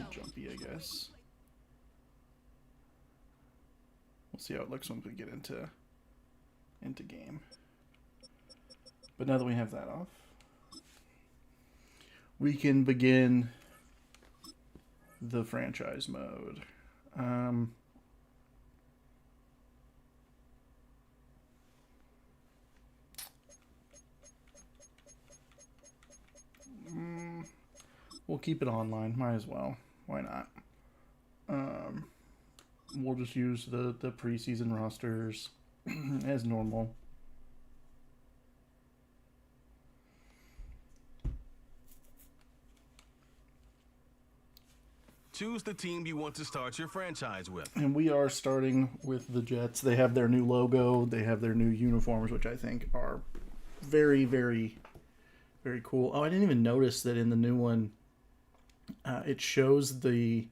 little jumpy, I guess. We'll see how it looks when we get into game. But now that we have that off, we can begin the franchise mode. We'll keep it online. Might as well. Why not? We'll just use the preseason rosters as normal. Choose the team you want to start your franchise with. And we are starting with the Jets. They have their new logo. They have their new uniforms, which I think are very, very, very cool. Oh, I didn't even notice that in the new one, it shows the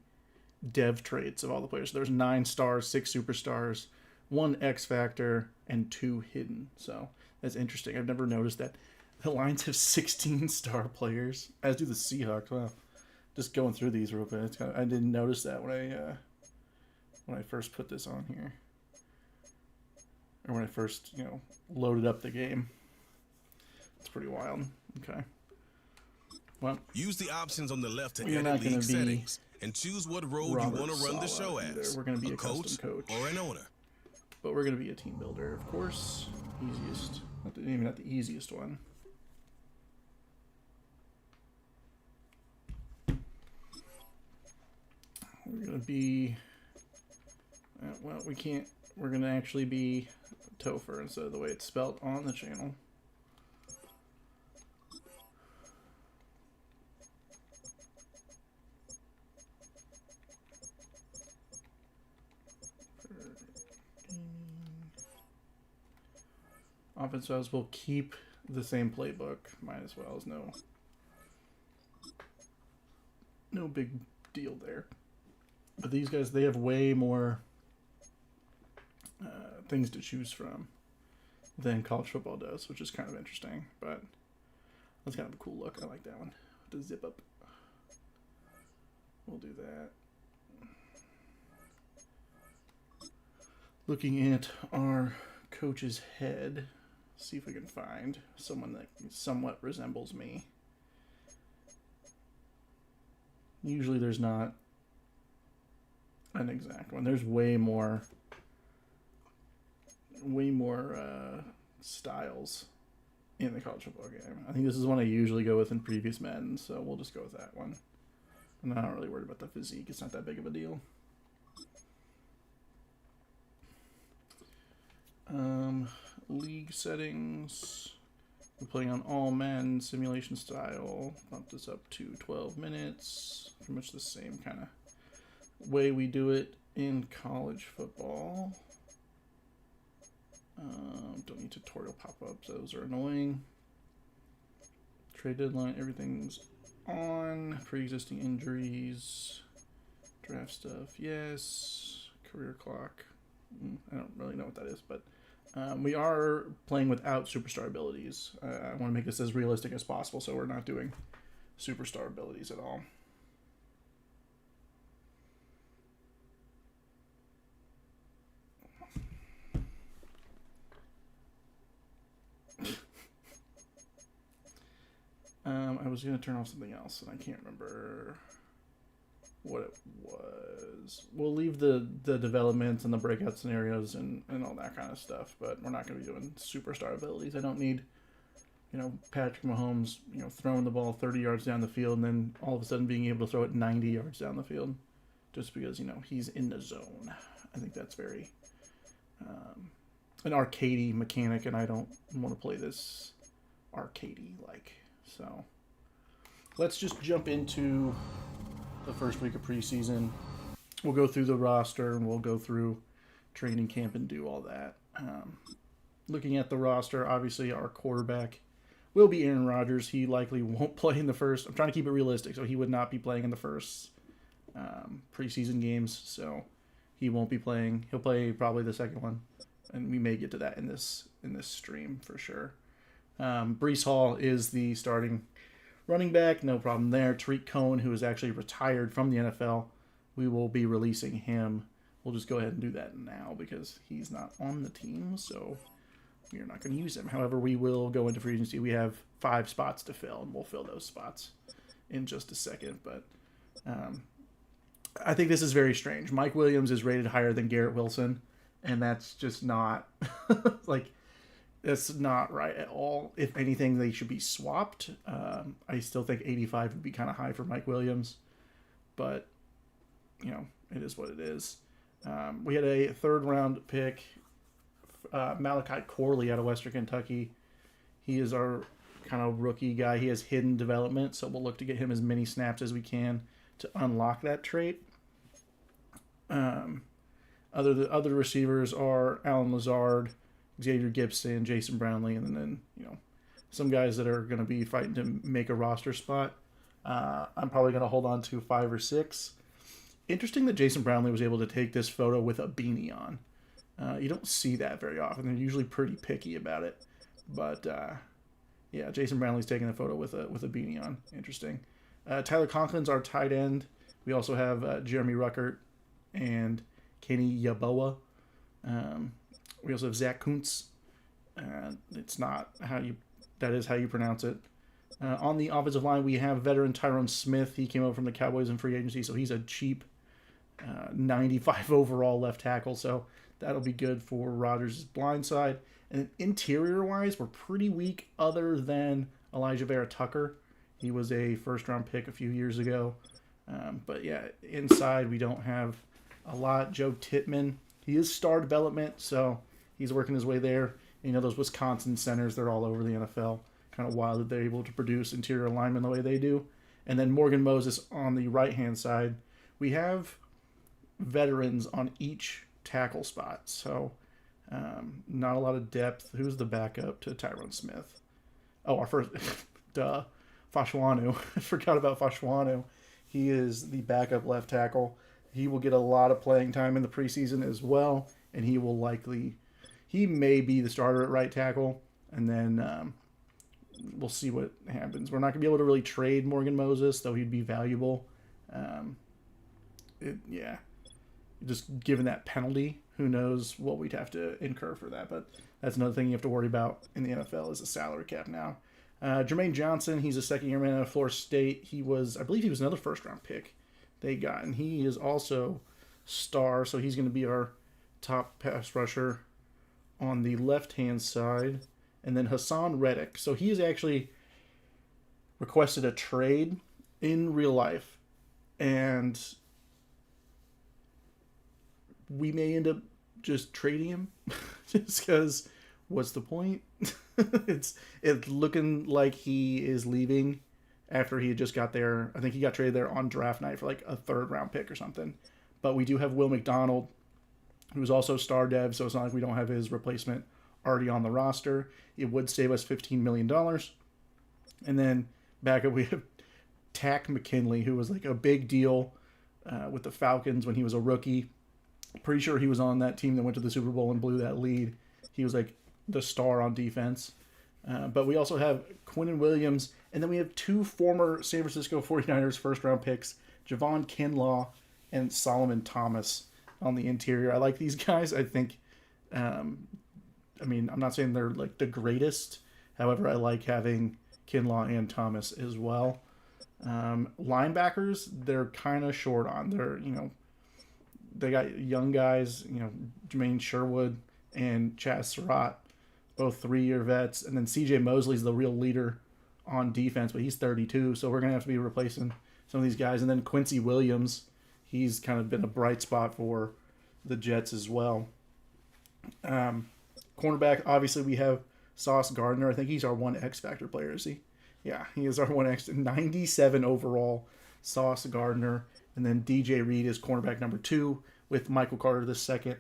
dev traits of all the players. There's 9 stars, 6 superstars, 1 X Factor, and 2 hidden. So that's interesting. I've never noticed that. The Lions have 16 star players, as do the Seahawks. Wow. Just going through these real quick. I didn't notice that when I first put this on here, or when I first loaded up the game. It's pretty wild. Okay. Well, use the options on the left to edit league settings and choose what role you want to run the show as. We're going to be a coach or an owner. But we're going to be a team builder, of course. Easiest, maybe not the easiest one. We're going to be, well, we can't, we're going to actually be T03pher instead of the way it's spelled on the channel. Offense wise, we'll keep the same playbook. Might as well. No big deal there. But these guys, they have way more things to choose from than college football does, which is kind of interesting. But that's kind of a cool look. I like that one. The zip up. We'll do that. Looking at our coach's head. See if we can find someone that somewhat resembles me. Usually there's not an exact one. There's way more styles in the college football game. I think this is one I usually go with in previous Madden, so we'll just go with that one. I'm not really worried about the physique. It's not that big of a deal. League settings. We're playing on all men simulation style. Bump this up to 12 minutes. Pretty much the same kind of way we do it in college football. Don't need tutorial pop-ups. Those are annoying. Trade deadline. Everything's on. Pre-existing injuries. Draft stuff. Yes. Career clock. I don't really know what that is, but we are playing without superstar abilities. I want to make this as realistic as possible, so we're not doing superstar abilities at all. I was going to turn off something else, and I can't remember what it was. We'll leave the developments and the breakout scenarios and all that kind of stuff, but we're not going to be doing superstar abilities. I don't need, Patrick Mahomes, throwing the ball 30 yards down the field and then all of a sudden being able to throw it 90 yards down the field just because, he's in the zone. I think that's very an arcadey mechanic, and I don't want to play this arcadey-like. So let's just jump into the first week of preseason. We'll go through the roster and we'll go through training camp and do all that. Looking at the roster, obviously our quarterback will be Aaron Rodgers. He likely won't play in the first. I'm trying to keep it realistic, so he would not be playing in the first preseason games. So he won't be playing. He'll play probably the second one, and we may get to that in this stream for sure. Breece Hall is the starting Running back, no problem there. Tariq Cohen, who is actually retired from the NFL, we will be releasing him. We'll just go ahead and do that now because he's not on the team, so we are not going to use him. However, we will go into free agency. We have 5 spots to fill, and we'll fill those spots in just a second. But I think this is very strange. Mike Williams is rated higher than Garrett Wilson, and that's just not that's not right at all. If anything, they should be swapped. I still think 85 would be kind of high for Mike Williams, but it is what it is. We had a 3rd round pick, Malachi Corley out of Western Kentucky. He is our kind of rookie guy. He has hidden development, so we'll look to get him as many snaps as we can to unlock that trait. Other receivers are Alan Lazard, Xavier Gibson, Jason Brownlee, and then some guys that are going to be fighting to make a roster spot. I'm probably going to hold on to 5 or 6. Interesting that Jason Brownlee was able to take this photo with a beanie on. You don't see that very often. They're usually pretty picky about it. But yeah, Jason Brownlee's taking a photo with a beanie on. Interesting. Tyler Conklin's our tight end. We also have Jeremy Ruckert and Kenny Yeboah. We also have Zach Kuntz. It's not that is how you pronounce it. On the offensive line, we have veteran Tyrone Smith. He came over from the Cowboys in free agency, so he's a cheap 95 overall left tackle. So that'll be good for Rodgers' blind side. And interior-wise, we're pretty weak other than Elijah Vera Tucker. He was a first-round pick a few years ago. But yeah, inside we don't have a lot. Joe Tittman, he is star development, so he's working his way there. Those Wisconsin centers, they're all over the NFL. Kind of wild that they're able to produce interior linemen the way they do. And then Morgan Moses on the right-hand side. We have veterans on each tackle spot, so not a lot of depth. Who's the backup to Tyrone Smith? Oh, our first, Fashwanu. I forgot about Fashwanu. He is the backup left tackle. He will get a lot of playing time in the preseason as well, and he may be the starter at right tackle, and then we'll see what happens. We're not going to be able to really trade Morgan Moses, though he'd be valuable. Just given that penalty, who knows what we'd have to incur for that. But that's another thing you have to worry about in the NFL is the salary cap now. Jermaine Johnson, he's a second-year man out of Florida State. I believe he was another first-round pick they got, and he is also star, so he's going to be our top pass rusher on the left-hand side. And then Hassan Reddick. So he has actually requested a trade in real life, and we may end up just trading him just because what's the point? It's looking like he is leaving after he just got there. I think he got traded there on draft night for like a 3rd round pick or something. But we do have Will McDonald, who's also star dev, so it's not like we don't have his replacement already on the roster. It would save us $15 million. And then back up, we have Tack McKinley, who was like a big deal with the Falcons when he was a rookie. Pretty sure he was on that team that went to the Super Bowl and blew that lead. He was like the star on defense. But we also have Quinnen Williams, and then we have 2 former San Francisco 49ers first-round picks, Javon Kinlaw and Solomon Thomas on the interior. I like these guys. I think, I'm not saying they're like the greatest. However, I like having Kinlaw and Thomas as well. Linebackers, they're kind of short on. They got young guys, Jermaine Sherwood and Chaz Surratt, both 3-year vets. And then CJ Mosley's the real leader on defense, but he's 32, so we're going to have to be replacing some of these guys. And then Quincy Williams, he's kind of been a bright spot for the Jets as well. Cornerback, obviously we have Sauce Gardner. I think he's our one X-Factor player, is he? Yeah, he is our one X. 97 overall, Sauce Gardner. And then DJ Reed is cornerback number 2 with Michael Carter the second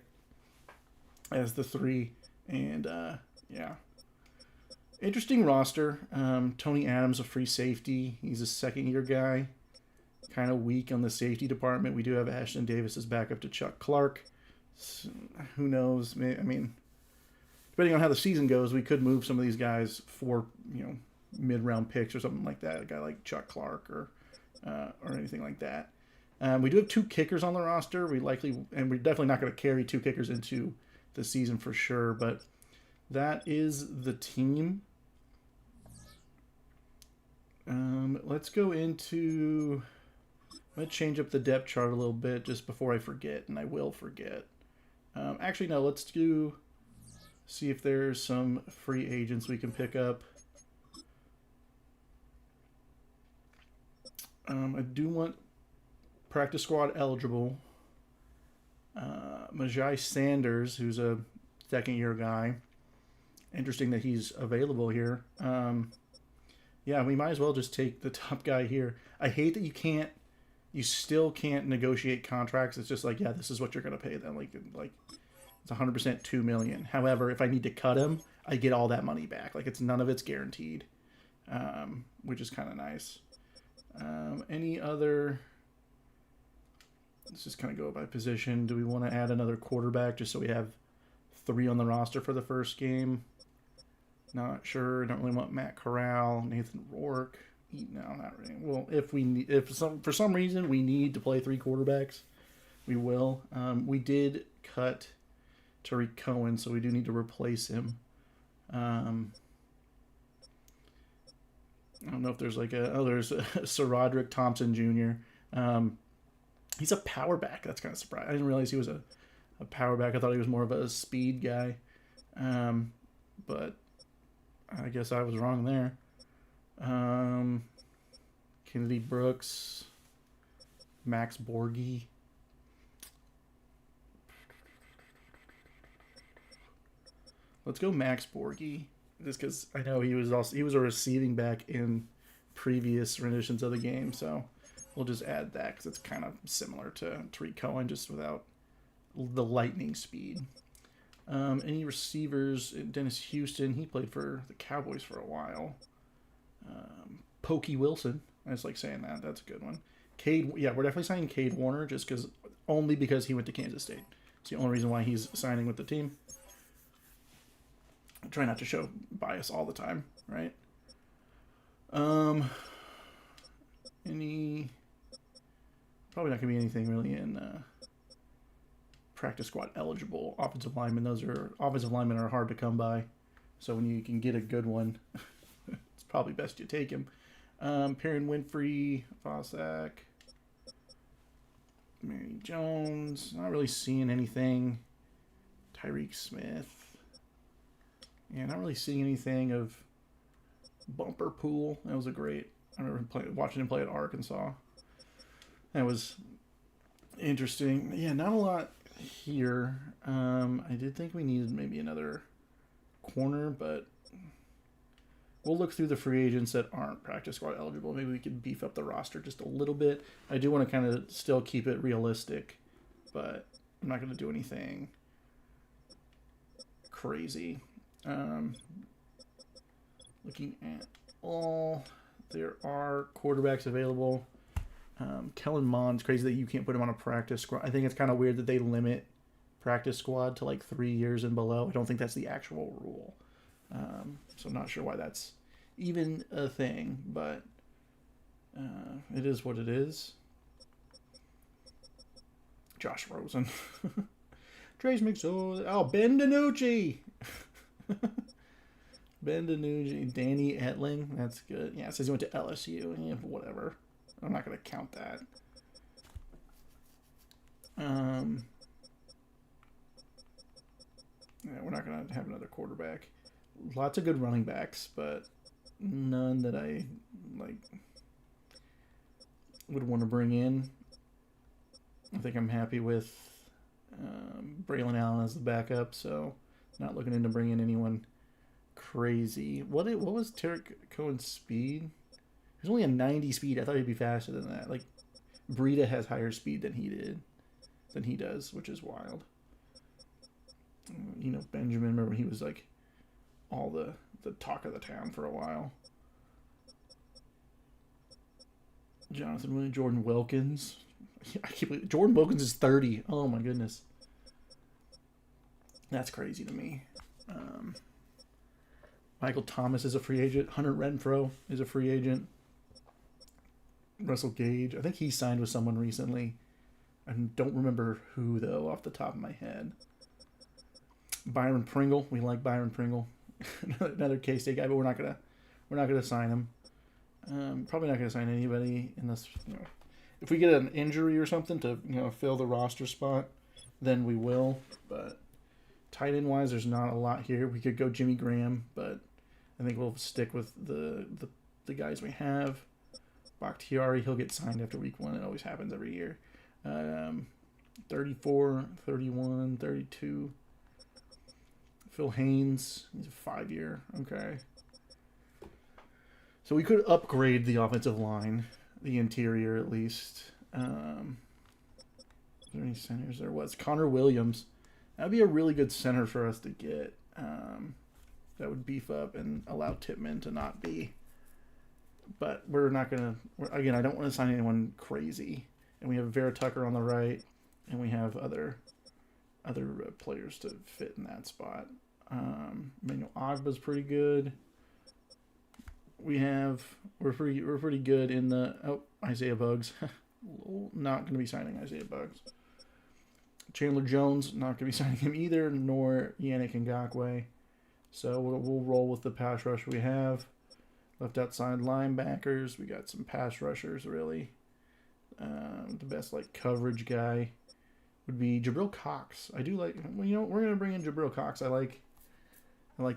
as the 3. And, yeah. Interesting roster. Tony Adams, a free safety. He's a second-year guy. Kind of weak on the safety department. We do have Ashton Davis as backup to Chuck Clark. So, who knows? Depending on how the season goes, we could move some of these guys for, mid-round picks or something like that. A guy like Chuck Clark or anything like that. We do have 2 kickers on the roster. We're definitely not going to carry 2 kickers into the season for sure, but that is the team. Let's go into... I'm going to change up the depth chart a little bit just before I forget, and I will forget. Actually, no, let's see if there's some free agents we can pick up. I do want practice squad eligible. Majai Sanders, who's a second-year guy. Interesting that he's available here. Yeah, we might as well just take the top guy here. I hate that you still can't negotiate contracts. It's just like, yeah, this is what you're going to pay them. Like it's 100% $2 million. However, if I need to cut him, I get all that money back. Like none of it's guaranteed, which is kind of nice. Any other... Let's just kind of go by position. Do we want to add another quarterback just so we have 3 on the roster for the first game? Not sure. Don't really want Matt Corral, Nathan Rourke. No, not really. Well, if for some reason we need to play 3 quarterbacks, we will. We did cut Tariq Cohen, so we do need to replace him. I don't know if there's there's Sir Roderick Thompson Jr. He's a power back. That's kind of surprising. I didn't realize he was a power back. I thought he was more of a speed guy. But I guess I was wrong there. Kennedy Brooks, Max Borghi. Let's go Max Borghi, just because I know he was a receiving back in previous renditions of the game, so we'll just add that because it's kind of similar to Tariq Cohen, just without the lightning speed. Any receivers? Dennis Houston, he played for the Cowboys for a while. Pokey Wilson, I just like saying that. That's a good one. Cade, yeah, we're definitely signing Cade Warner only because he went to Kansas State. It's the only reason why he's signing with the team. I try not to show bias all the time, right? Probably not gonna be anything really in practice squad eligible offensive linemen. Offensive linemen are hard to come by, so when you can get a good one, it's probably best you take him. Perrin Winfrey, Fosack, Mary Jones. Not really seeing anything. Tyreek Smith. Yeah, not really seeing anything of Bumper Pool. That was I remember watching him play at Arkansas. That was interesting. Yeah, not a lot here. I did think we needed maybe another corner, but we'll look through the free agents that aren't practice squad eligible. Maybe we could beef up the roster just a little bit. I do want to kind of still keep it realistic, but I'm not going to do anything crazy. Looking at there are quarterbacks available. Kellen Mond's crazy that you can't put him on a practice squad. I think it's kind of weird that they limit practice squad to like 3 years and below. I don't think that's the actual rule. So I'm not sure why that's even a thing, but it is what it is. Josh Rosen. Trace McSorley. Oh, Ben DiNucci. Ben DiNucci. Danny Etling. That's good. Yeah, it says he went to LSU. Yeah, whatever. I'm not going to count that. Yeah, we're not going to have another quarterback. Lots of good running backs, but none that I would want to bring in. I think I'm happy with Braylon Allen as the backup, so not looking into bringing in anyone crazy. What was Tariq Cohen's speed? He's only a 90 speed. I thought he'd be faster than that. Like, Breida has higher speed than he does, which is wild. Benjamin, remember he was like all the talk of the town for a while. Jonathan Williams, Jordan Wilkins. I can't believe Jordan Wilkins is 30. Oh my goodness. That's crazy to me. Michael Thomas is a free agent. Hunter Renfrow is a free agent. Russell Gage, I think he signed with someone recently. I don't remember who, though, off the top of my head. Byron Pringle, we like Byron Pringle. Another K-State guy, but we're not gonna sign him. Probably not gonna sign anybody in this. If we get an injury or something to fill the roster spot, then we will. But tight end wise, there's not a lot here. We could go Jimmy Graham, but I think we'll stick with the guys we have. Bakhtiari, he'll get signed after week 1. It always happens every year. 34, 31, 32. Phil Haynes, he's a 5-year. Okay. So we could upgrade the offensive line, the interior at least. Is there any centers? There was. Connor Williams. That would be a really good center for us to get. That would beef up and allow Tippmann to not be. But we're not going to... Again, I don't want to sign anyone crazy. And we have Vera Tucker on the right. And we have other players to fit in that spot. Manuel Ogba's pretty good. We're pretty good in the... Isaiah Bugs. Not going to be signing Isaiah Bugs. Chandler Jones, not going to be signing him either, nor Yannick Ngakoue. So we'll roll with the pass rush we have. Left outside linebackers, we got some pass rushers, really. The best coverage guy would be Jabril Cox. I do like... we're going to bring in Jabril Cox. I like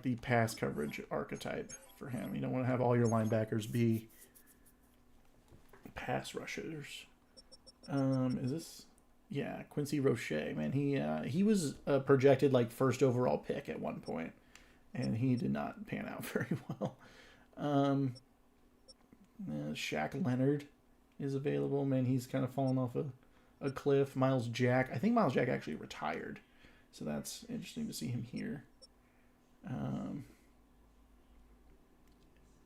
the pass coverage archetype for him. You don't want to have all your linebackers be pass rushers. Is this... Yeah, Quincy Roche, man, he was projected first overall pick at one point, and he did not pan out very well. Shaq Leonard is available, man. He's kind of fallen off a cliff. Miles Jack, I think Miles Jack actually retired, so that's interesting to see him here.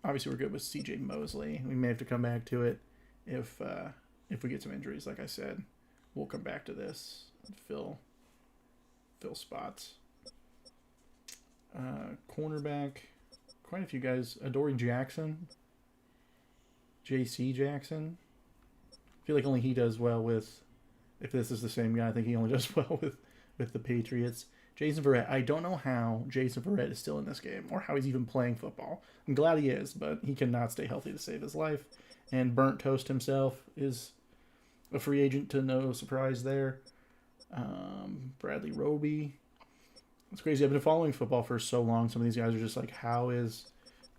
Obviously, we're good with C.J. Mosley. We may have to come back to it if we get some injuries, like I said. We'll come back to this and fill spots. Cornerback, quite a few guys. Adoree Jackson, J.C. Jackson. I feel like only he does well with, if this is the same guy, I think he only does well with the Patriots. Jason Verrett, I don't know how Jason Verrett is still in this game or how he's even playing football. I'm glad he is, but he cannot stay healthy to save his life. And Burnt Toast himself is a free agent, to no surprise there. Bradley Roby. It's crazy. I've been following football for so long. Some of these guys are just how is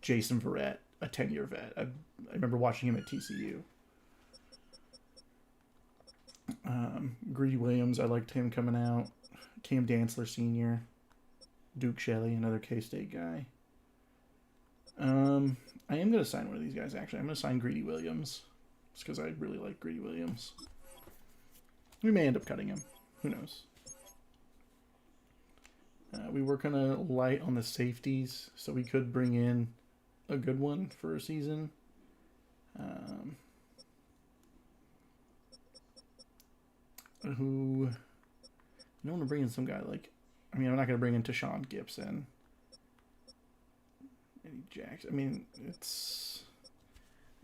Jason Verrett a 10-year vet? I remember watching him at TCU. Greedy Williams, I liked him coming out. Cam Dantzler Sr. Duke Shelley, another K-State guy. I am going to sign one of these guys, actually. I'm going to sign Greedy Williams. Just because I really like Greedy Williams. We may end up cutting him. Who knows? We were kind of light on the safeties, so we could bring in a good one for a season. Who... I don't want to bring in some guy I'm not going to bring in Tashawn Gibson. Eddie Jackson.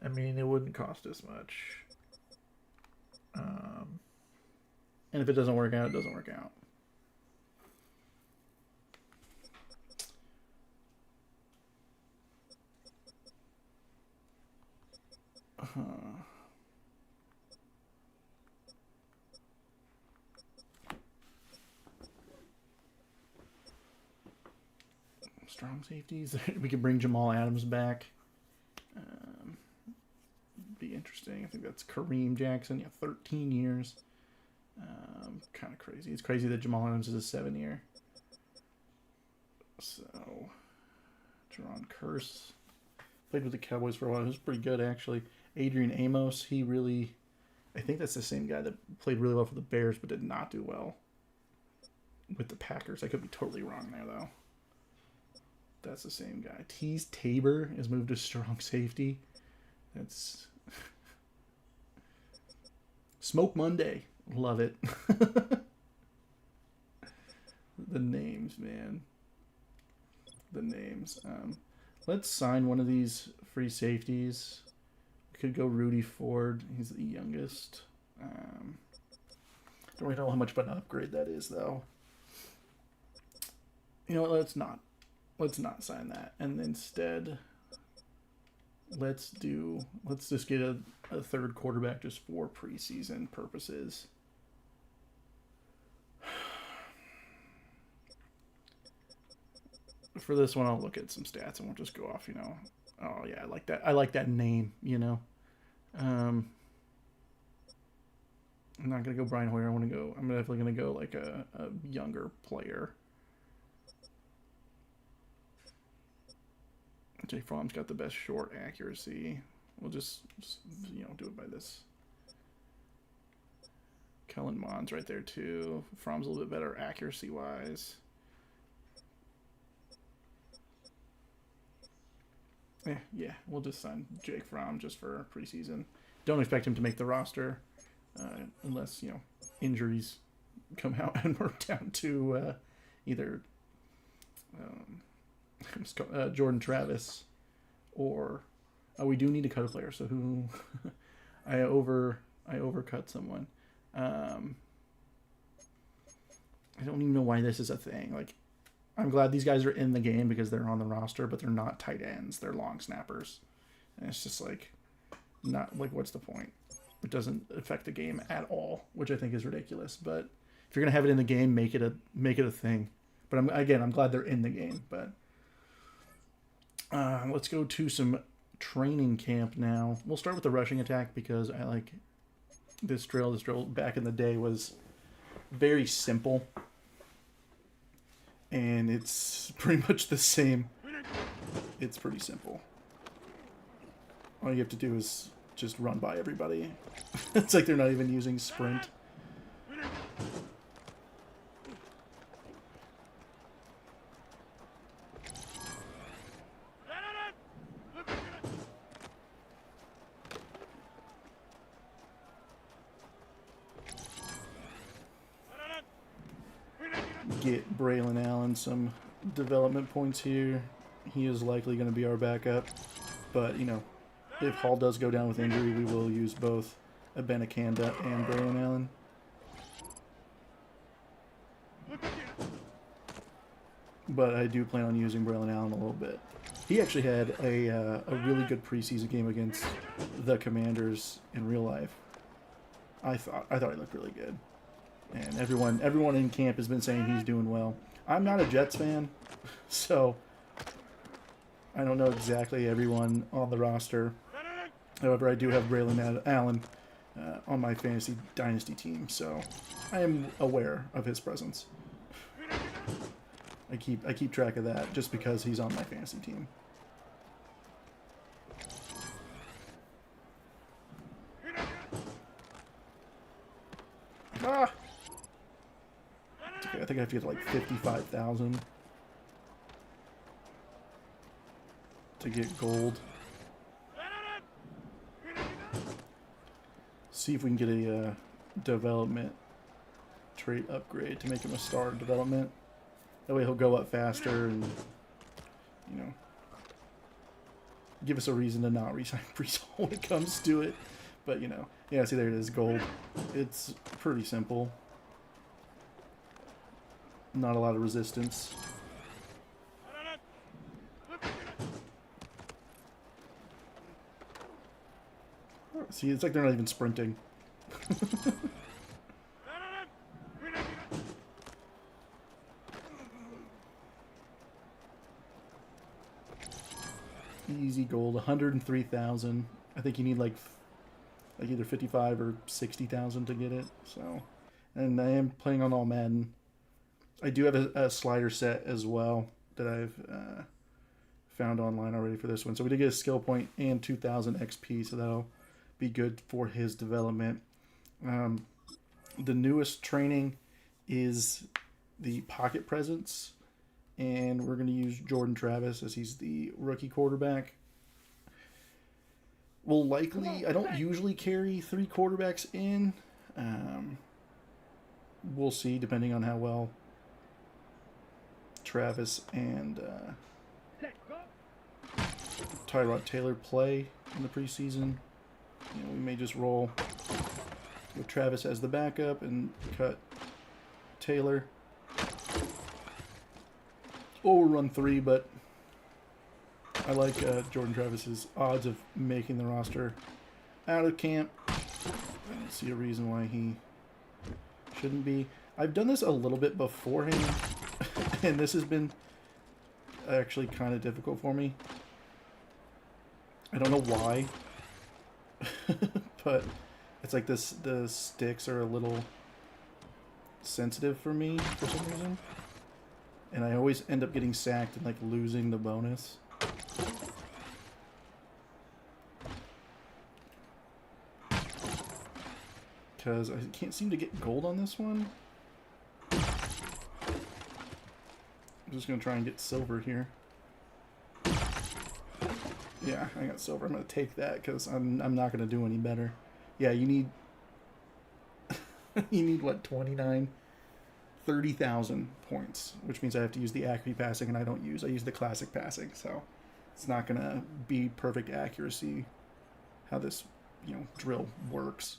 It wouldn't cost us much. And if it doesn't work out, it doesn't work out. Strong safeties. We could bring Jamal Adams back. Be interesting. I think that's Kareem Jackson. Yeah, 13 years. Kind of crazy. It's crazy that Jamal Adams is a 7-year. So, Jerron Kearse played with the Cowboys for a while. He was pretty good, actually. Adrian Amos, I think that's the same guy that played really well for the Bears, but did not do well with the Packers. I could be totally wrong there, though. That's the same guy. Tease Tabor is moved to strong safety. That's Smoke Monday. Love it. The names, man. The names. Let's sign one of these free safeties. We could go Rudy Ford. He's the youngest. Don't really know how much of an upgrade that is, though. You know what? Let's not sign that. And instead, let's just get a third quarterback just for preseason purposes. For this one, I'll look at some stats and we'll just go off, you know. Oh yeah, I like that. I like that name, you know. I'm not gonna go Brian Hoyer. I'm definitely gonna go like a younger player. Jay Fromm's got the best short accuracy. We'll just you know, do it by this. Kellen Mond's right there too. Fromm's a little bit better accuracy wise. Yeah, we'll just sign Jake Fromm just for preseason. Don't expect him to make the roster unless, you know, injuries come out and we're down to either Jordan Travis or we do need to cut a player. So who I overcut someone. I don't even know why this is a thing. Like, I'm glad these guys are in the game because they're on the roster, but they're not tight ends. They're long snappers. And it's just like, not like, what's the point? It doesn't affect the game at all, which I think is ridiculous. But if you're going to have it in the game, make it a thing. But I'm glad they're in the game. But let's go to some training camp now. We'll start with the rushing attack because I like this drill. This drill back in the day was very simple. And it's pretty much the same. It's pretty simple. All you have to do is just run by everybody. It's like they're not even using sprint. Get Braylon Allen some development points here. He is likely going to be our backup. But, you know, if Hall does go down with injury, we will use both Abenakanda and Braylon Allen. But I do plan on using Braylon Allen a little bit. He actually had a really good preseason game against the Commanders in real life. I thought he looked really good. And everyone in camp has been saying he's doing well. I'm not a Jets fan, so I don't know exactly everyone on the roster. However, I do have Braylon Allen on my fantasy dynasty team, so I am aware of his presence. I keep track of that just because he's on my fantasy team. Ah! I think I have to get like 55,000 to get gold. See if we can get a development trait upgrade to make him a star development. That way he'll go up faster and, you know, give us a reason to not resign Brees Hall when it comes to it. But, you know, yeah, see, there it is, gold. It's pretty simple. Not a lot of resistance. See, it's like they're not even sprinting. Easy gold, 103,000. I think you need like either 55 or 60,000 to get it. So, and I am playing on all Madden. I do have a slider set as well that I've found online already for this one. So we did get a skill point and 2,000 XP, so that'll be good for his development. The newest training is the pocket presence, and we're going to use Jordan Travis as he's the rookie quarterback. We'll likely, I don't usually carry 3 quarterbacks in. We'll see, depending on how well Travis and Tyrod Taylor play in the preseason. You know, we may just roll with Travis as the backup and cut Taylor. Or we'll run 3, but I like Jordan Travis's odds of making the roster out of camp. I don't see a reason why he shouldn't be. I've done this a little bit beforehand, and this has been actually kind of difficult for me. I don't know why, but it's like this. The sticks are a little sensitive for me for some reason, and I always end up getting sacked and like losing the bonus. Because I can't seem to get gold on this one. I'm just going to try and get silver here. Yeah, I got silver. I'm going to take that because I'm not going to do any better. Yeah, you need... you need, what, 29? 30,000 points, which means I have to use the accuracy passing, and I don't use. I use the classic passing, so it's not going to be perfect accuracy how this, you know, drill works.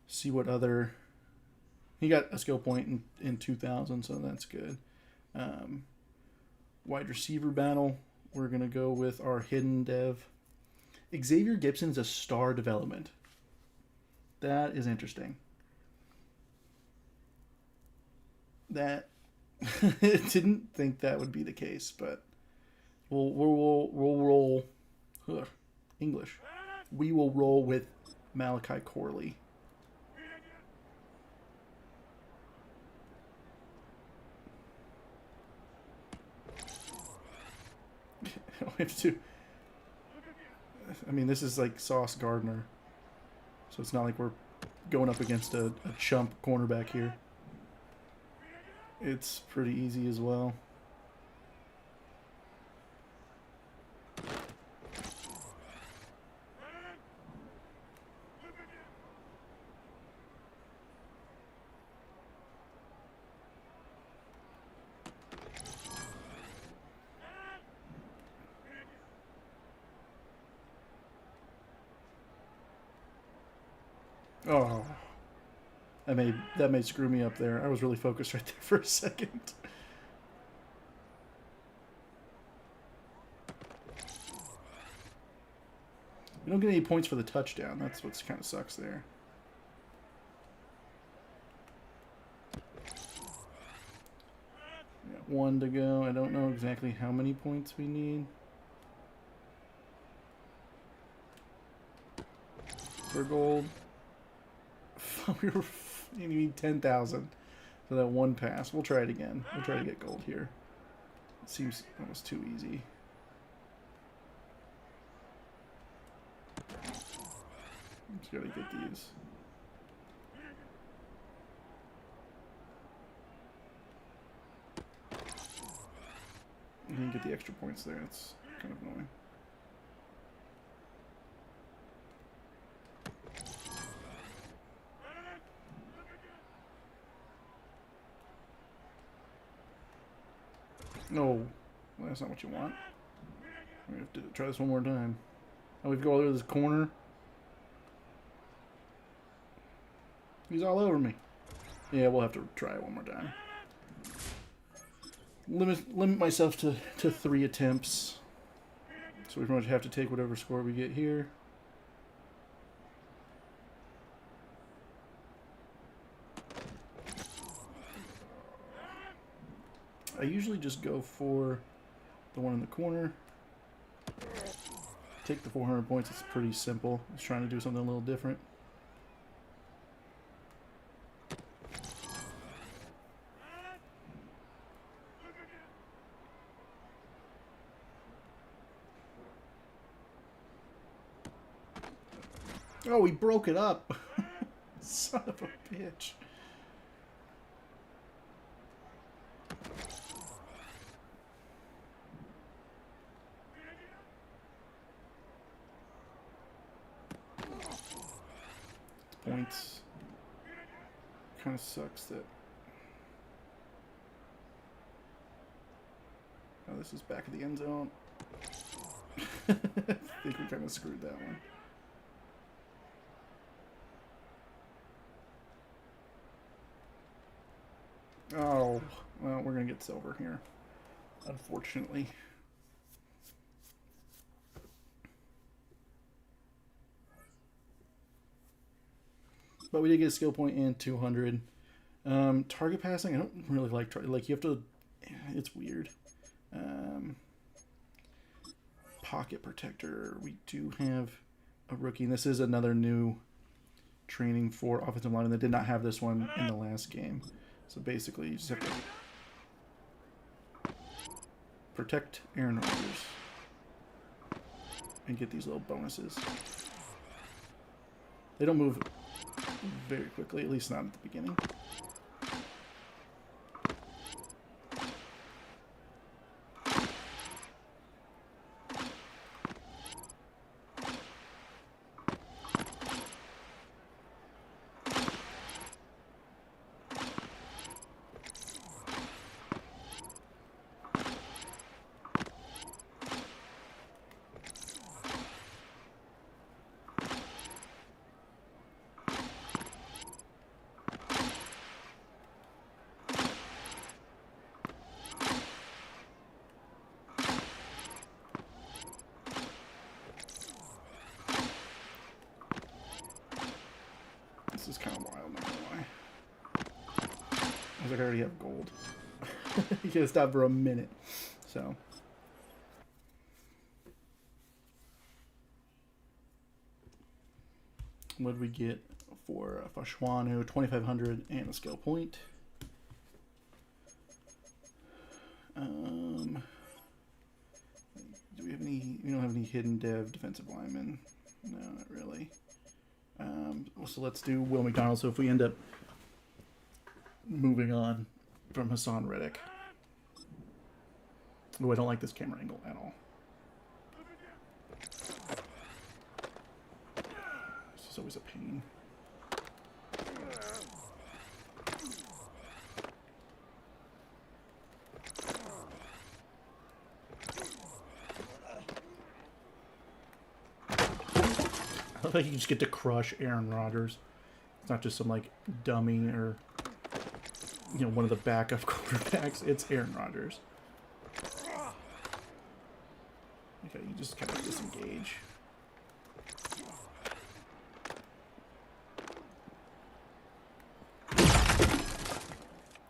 See what other... He got a skill point in 2000, so that's good. Wide receiver battle. We're going to go with our hidden dev. Xavier Gibson is a star development. That is interesting. That... didn't think that would be the case, but we'll roll... English. We will roll with Malachi Corley. I mean, this is like Sauce Gardner, so it's not like we're going up against a chump cornerback here. It's pretty easy as well. Oh, that may screw me up there. I was really focused right there for a second. We don't get any points for the touchdown. That's what kind of sucks there. We got 1 to go. I don't know exactly how many points we need for gold. You need 10,000 for that one pass. We'll try it again. We'll try to get gold here. It seems almost too easy. Just gotta get these. You didn't get the extra points there. It's kind of annoying. No, well, that's not what you want. We have to try this one more time. Oh, we've got over this corner. He's all over me. Yeah, we'll have to try it one more time. Limit myself to 3 attempts. So we pretty much have to take whatever score we get here. I usually just go for the one in the corner. Take the 400 points. It's pretty simple. I was trying to do something a little different. Oh, he broke it up. Son of a bitch. Points. Kind of sucks that this is back of the end zone. I think we kind of screwed that one. Oh, well, we're going to get silver here, unfortunately. But we did get a skill point and 200. Target passing, I don't really like you have to, it's weird. Pocket protector, we do have a rookie, and this is another new training for offensive linemen that did not have this one in the last game. So basically, you just have to protect Aaron Rodgers and get these little bonuses. They don't move very quickly, at least not at the beginning. This is kind of wild, not gonna lie. I was like, I already have gold. You gotta stop for a minute. So. What did we get for Fashwanu? 2,500 and a skill point. Do we have any? We don't have any hidden dev defensive linemen. No, not really. So let's do Will McDonald. So if we end up moving on from Hassan Reddick. Oh, I don't like this camera angle at all. This is always a pain. I think you just get to crush Aaron Rodgers. It's not just some like dummy or one of the backup quarterbacks. It's Aaron Rodgers. Okay, you just kind of disengage.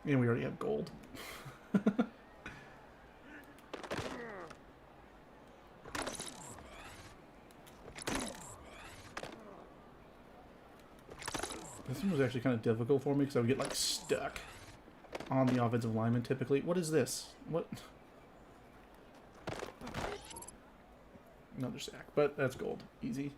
And we already have gold. This one was actually kind of difficult for me because I would get like stuck on the offensive lineman typically. What is this? What? Another sack, but that's gold. Easy.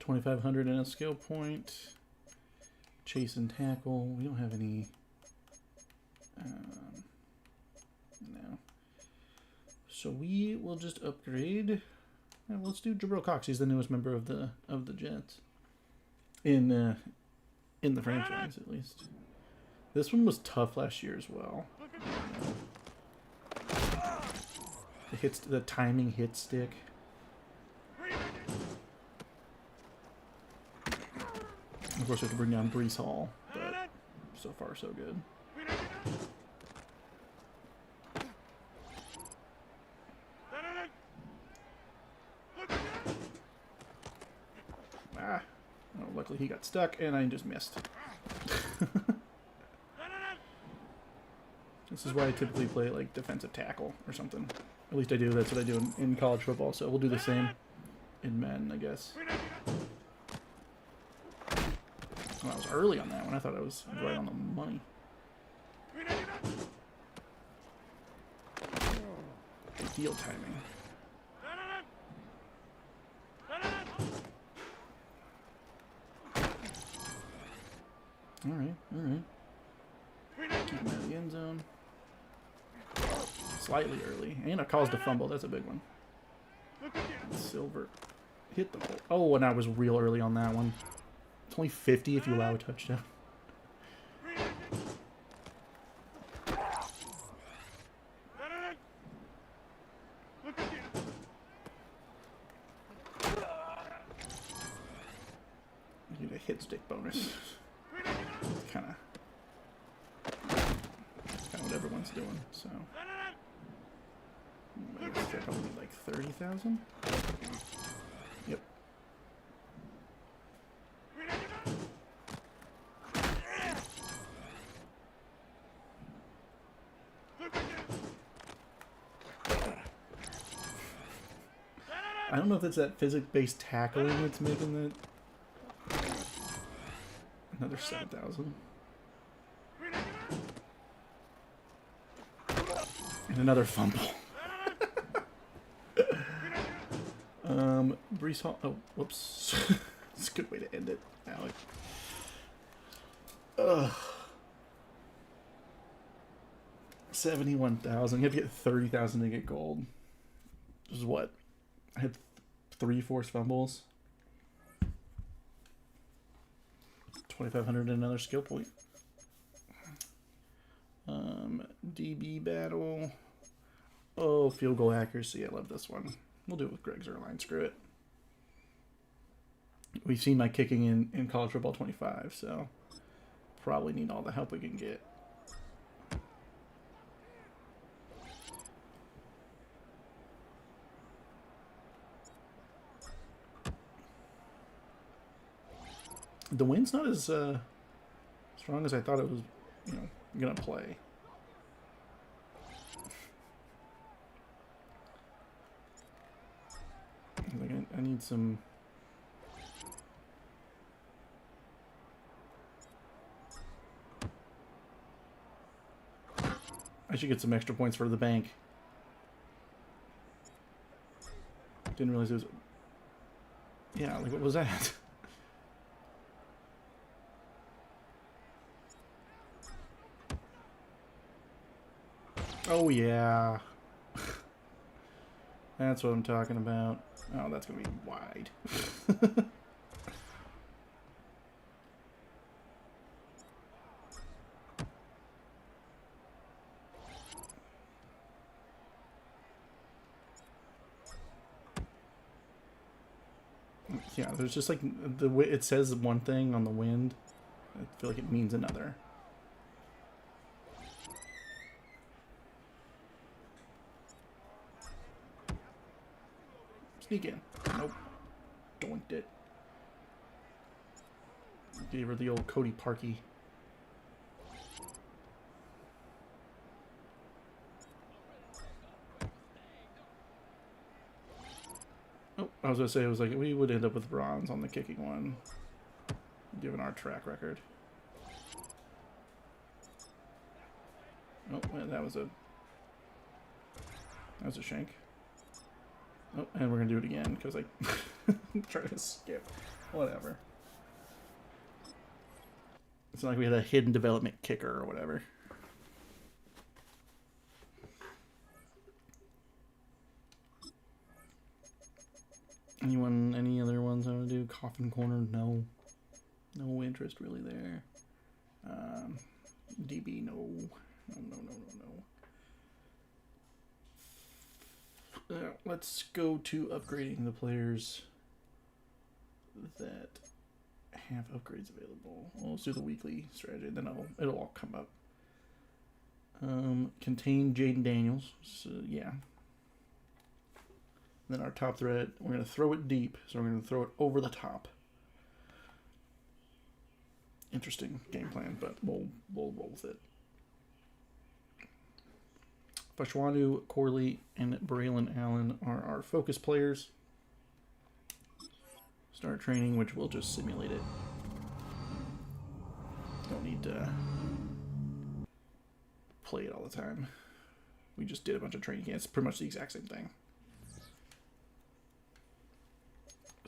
$2,500 and a skill point. Chase and tackle. We don't have any. No. So we will just upgrade. Let's do Jabril Cox. He's the newest member of the Jets. In the franchise, at least. This one was tough last year as well. The timing hit stick. Of course, we have to bring down Breece Hall, but so far so good. Ah, oh, luckily he got stuck, and I just missed. This is why I typically play like defensive tackle or something. At least I do. That's what I do in college football. So we'll do the same in Madden, I guess. Well, I was early on that one. I thought I was right on the money. Ideal timing. All right. Keep him out of the end zone. Slightly early. And I caused a fumble. That's a big one. Silver. Hit the hole. Oh, and I was real early on that one. It's only 50 if you allow a touchdown. You get a hit stick bonus. Kind of what everyone's doing, so. I guess I probably need like 30,000. Yep. I don't know if it's that physics-based tackling that's making that. Another 7,000. And another fumble. Brees Hall. Oh, whoops. It's a good way to end it, Alec. Ugh. 71,000. You have to get 30,000 to get gold. This is what? I had 3 forced fumbles. 2,500 and another skill point. DB battle. Oh, field goal accuracy. I love this one. We'll do it with Greg's Airline. Screw it. We've seen my kicking in College Football 25, so probably need all the help we can get. The wind's not as strong as I thought it was, gonna play. I need some. I should get some extra points for the bank. Didn't realize it was. Yeah, like what was that? Oh yeah. That's what I'm talking about. Oh, that's gonna be wide. Yeah, there's just like the way it says one thing on the wind. I feel like it means another. Sneak in. Nope. Doinked it. Gave her the old Cody Parkey. Oh, I was gonna say, it was like we would end up with bronze on the kicking one, given our track record. Oh, man, that was a shank. Oh, and we're gonna do it again because I try to skip. Whatever. It's not like we had a hidden development kicker or whatever. Any other ones I want to do? Coffin corner? No. No interest really there. DB, no. No. Let's go to upgrading the players that have upgrades available. Well, let's do the weekly strategy, then it'll all come up. Contain Jaden Daniels. So, yeah. Then our top threat, we're going to throw it deep, so we're going to throw it over the top. Interesting game plan, but we'll roll with it. Fashwanu, Corley, and Braylon Allen are our focus players. Start training, which we'll just simulate it. Don't need to play it all the time. We just did a bunch of training. Yeah, it's pretty much the exact same thing.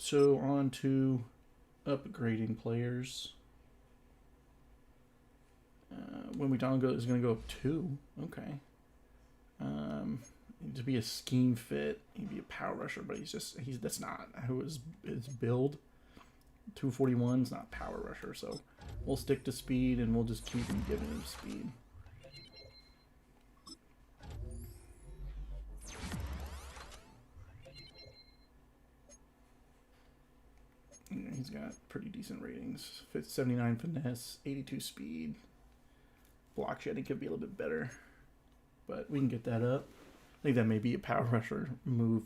So on to upgrading players. When Dongo is going to go up 2. Okay. To be a scheme fit, he'd be a power rusher, but that's not who his build. 241's not power rusher, so we'll stick to speed and we'll just keep him giving him speed. Yeah, he's got pretty decent ratings. 79 finesse, 82 speed. Block shedding could be a little bit better, but we can get that up. I think that may be a power rusher move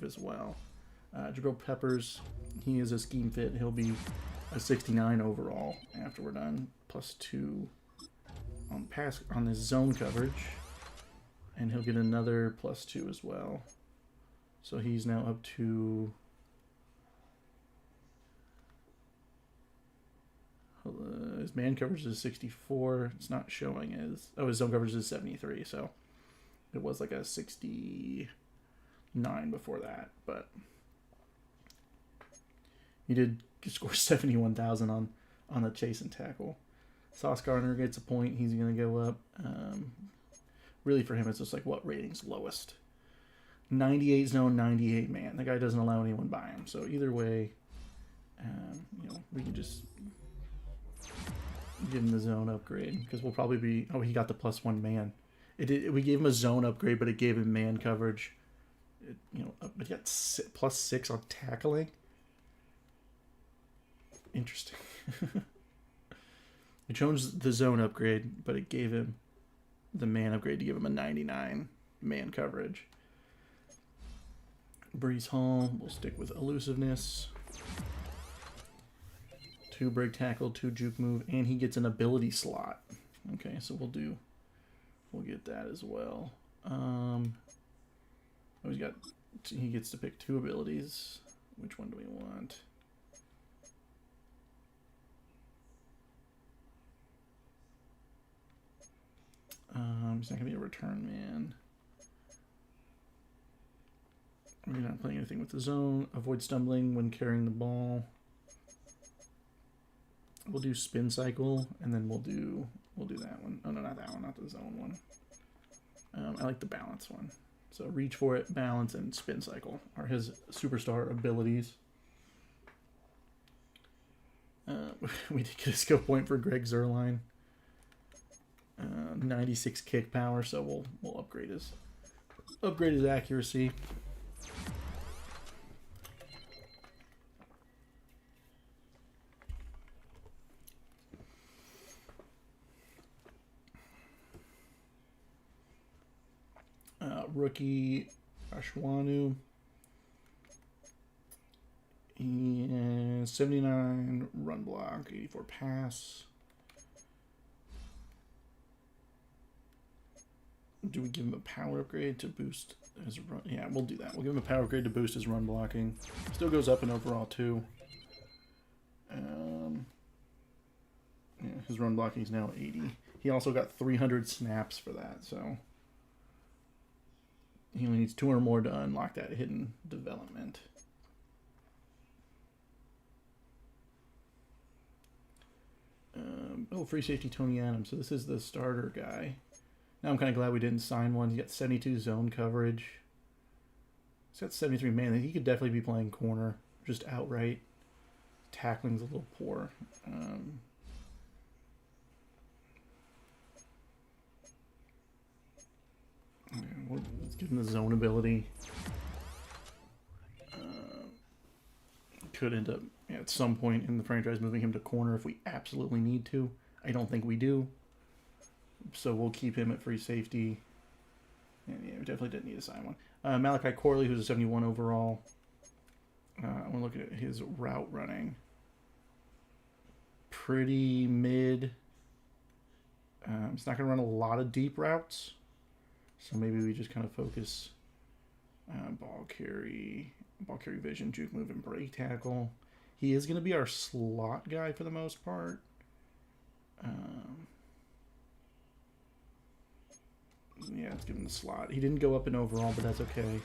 as well. Jabril Peppers, he is a scheme fit. He'll be a 69 overall after we're done, +2 on his zone coverage, and he'll get another +2 as well. So he's now up to his man coverage is 64. It's not showing his zone coverage is 73. So it was like a 69 before that, but he did score 71,000 on the chase and tackle. Sauce Gardner gets a point. He's going to go up. Really for him, it's just like what rating's lowest. 98 zone, 98 man. The guy doesn't allow anyone by him. So either way, we can just give him the zone upgrade because we'll probably be. Oh, he got the +1 man. We gave him a zone upgrade, but it gave him man coverage. But he got +6 on tackling. Interesting. It chose the zone upgrade, but it gave him the man upgrade to give him a 99 man coverage. Brees Hall, we'll stick with elusiveness. 2 break tackle, 2 juke move, and he gets an ability slot. Okay, so we'll get that as well. He gets to pick 2 abilities. Which one do we want? He's not going to be a return man. We're not playing anything with the zone. Avoid stumbling when carrying the ball. We'll do spin cycle, and then we'll do that one. Oh no, not that one, not the zone one. I like the balance one. So reach for it, balance, and spin cycle are his superstar abilities. We did get a skill point for Greg Zuerlein. 96 kick power, so we'll upgrade his accuracy. Rookie Ashwanu. He has 79 run block, 84 pass. Do we give him a power upgrade to boost his run? Yeah, we'll do that. We'll give him a power upgrade to boost his run blocking. Still goes up in overall too. Yeah, his run blocking is now 80. He also got 300 snaps for that, so he only needs 2 or more to unlock that hidden development. Free safety Tony Adams. So this is the starter guy. Now I'm kind of glad we didn't sign one. He's got 72 zone coverage. He's got 73 man. He could definitely be playing corner, just outright. Tackling's a little poor. Let's give him the zone ability. Could end up at some point in the franchise moving him to corner if we absolutely need to. I don't think we do. So we'll keep him at free safety. And yeah, we definitely didn't need to sign one. Malachi Corley, who's a 71 overall. I want to look at his route running. Pretty mid. It's not going to run a lot of deep routes. So maybe we just kind of focus ball carry vision, juke move, and break tackle. He is going to be our slot guy for the most part. Yeah, let's give him the slot. He didn't go up in overall, but that's okay.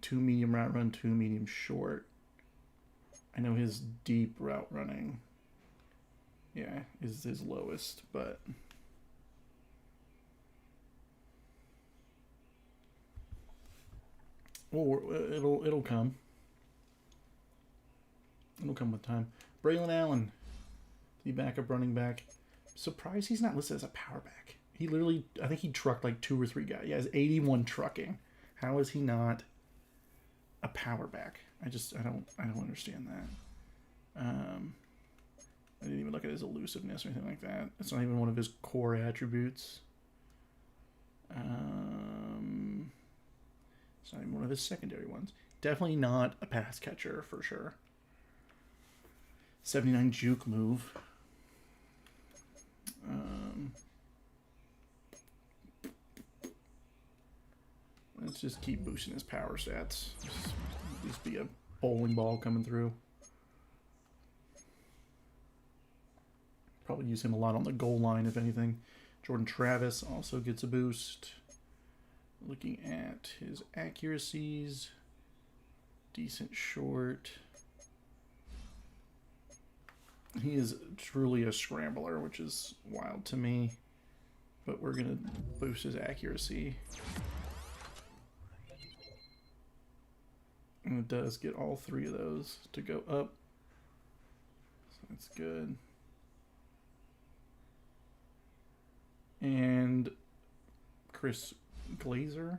2 medium route run, 2 medium short. I know his deep route running, yeah, is his lowest, but it'll come. It'll come with time. Braylon Allen, the backup running back. Surprised he's not listed as a power back. He literally, I think he trucked like 2 or 3 guys. He has 81 trucking. How is he not a power back? I don't understand that. I didn't even look at his elusiveness or anything like that. It's not even one of his core attributes. It's not even one of his secondary ones. Definitely not a pass catcher for sure. 79 juke move. Let's just keep boosting his power stats. Just be a bowling ball coming through. Probably use him a lot on the goal line, if anything. Jordan Travis also gets a boost. Looking at his accuracies. Decent short. He is truly a scrambler, which is wild to me. But we're going to boost his accuracy. And it does get all 3 of those to go up. So that's good. And Chris Glazer.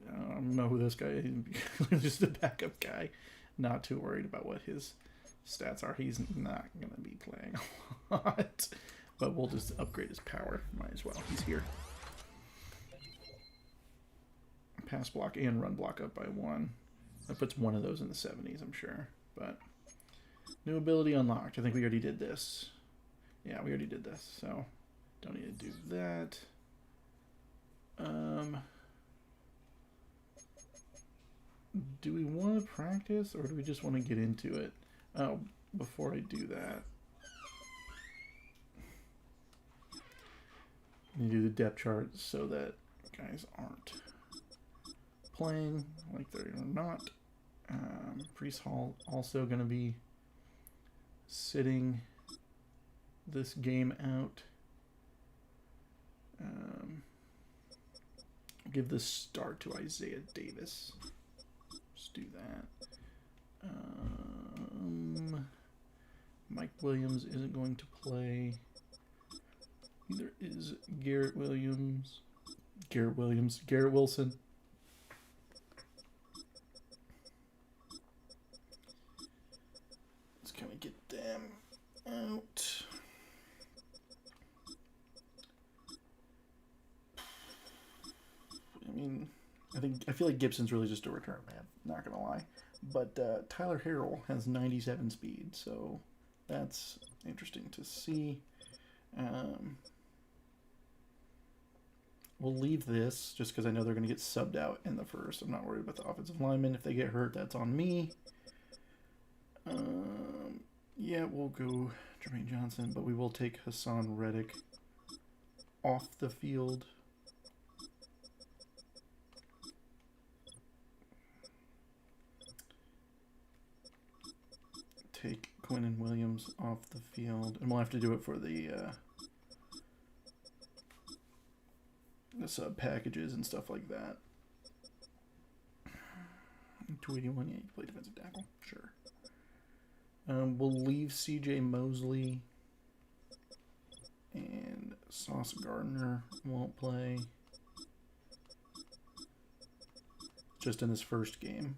I don't know who this guy is. Just a backup guy. Not too worried about what his stats are. He's not going to be playing a lot. But we'll just upgrade his power. Might as well. He's here. Pass block and run block up by 1. That puts one of those in the 70s, I'm sure. But new ability unlocked. I think we already did this. Yeah, we already did this. So don't need to do that. Do we want to practice or do we just want to get into it? Oh, before I do that, you do the depth chart so that guys aren't playing like they're not. Priest Hall also going to be sitting this game out. Give the start to Isaiah Davis. Just do that. Mike Williams isn't going to play. Neither is Garrett Wilson. Let's kind of get them out. I mean, I feel like Gibson's really just a return man, not gonna lie. But Tyler Harrell has 97 speed, so that's interesting to see. We'll leave this just because I know they're going to get subbed out in the first. I'm not worried about the offensive linemen. If they get hurt, that's on me. Yeah, we'll go Jermaine Johnson, but we will take Hassan Reddick off the field. Take Quinnen Williams off the field, and we'll have to do it for the sub packages and stuff like that. 281, yeah, you play defensive tackle, sure. We'll leave CJ Mosley, and Sauce Gardner won't play. Just in this first game.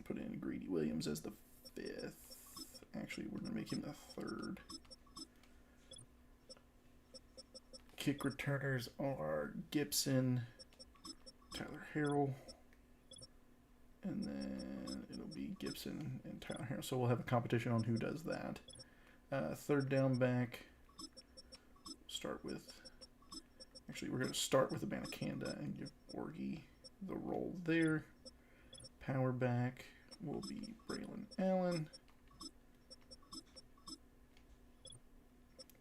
Put in Greedy Williams as the 5th. Actually, we're going to make him the 3rd. Kick returners are Gibson, Tyler Harrell, and then it'll be Gibson and Tyler Harrell. So we'll have a competition on who does that. 3rd down back. Start with. Actually, we're going to start with Abanikanda and give Orgie the role there. Power back will be Braylon Allen.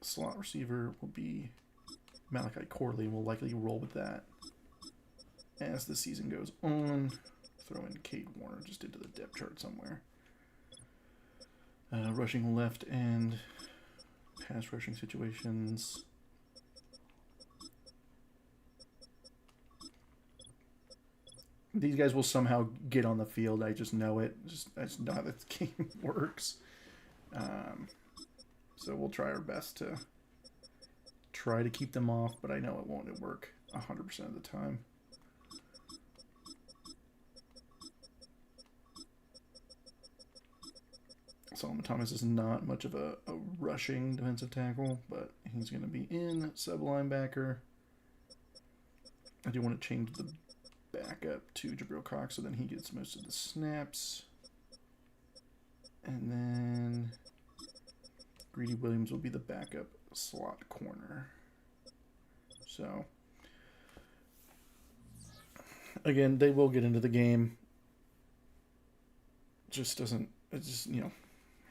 Slot receiver will be Malachi Corley, and we'll likely roll with that as the season goes on. Throw in Cade Warner just into the depth chart somewhere. Rushing left end, pass rushing situations. these guys will somehow get on the field. I just know it. That's not how this game works. So we'll try our best to try to keep them off, but I know it won't work 100% of the time. Solomon Thomas is not much of a rushing defensive tackle, but he's going to be in sub linebacker. I do want to change the backup to Jabril Cox so then he gets most of the snaps. And then Greedy Williams will be the backup slot corner. So, again, they will get into the game. It's just, you know,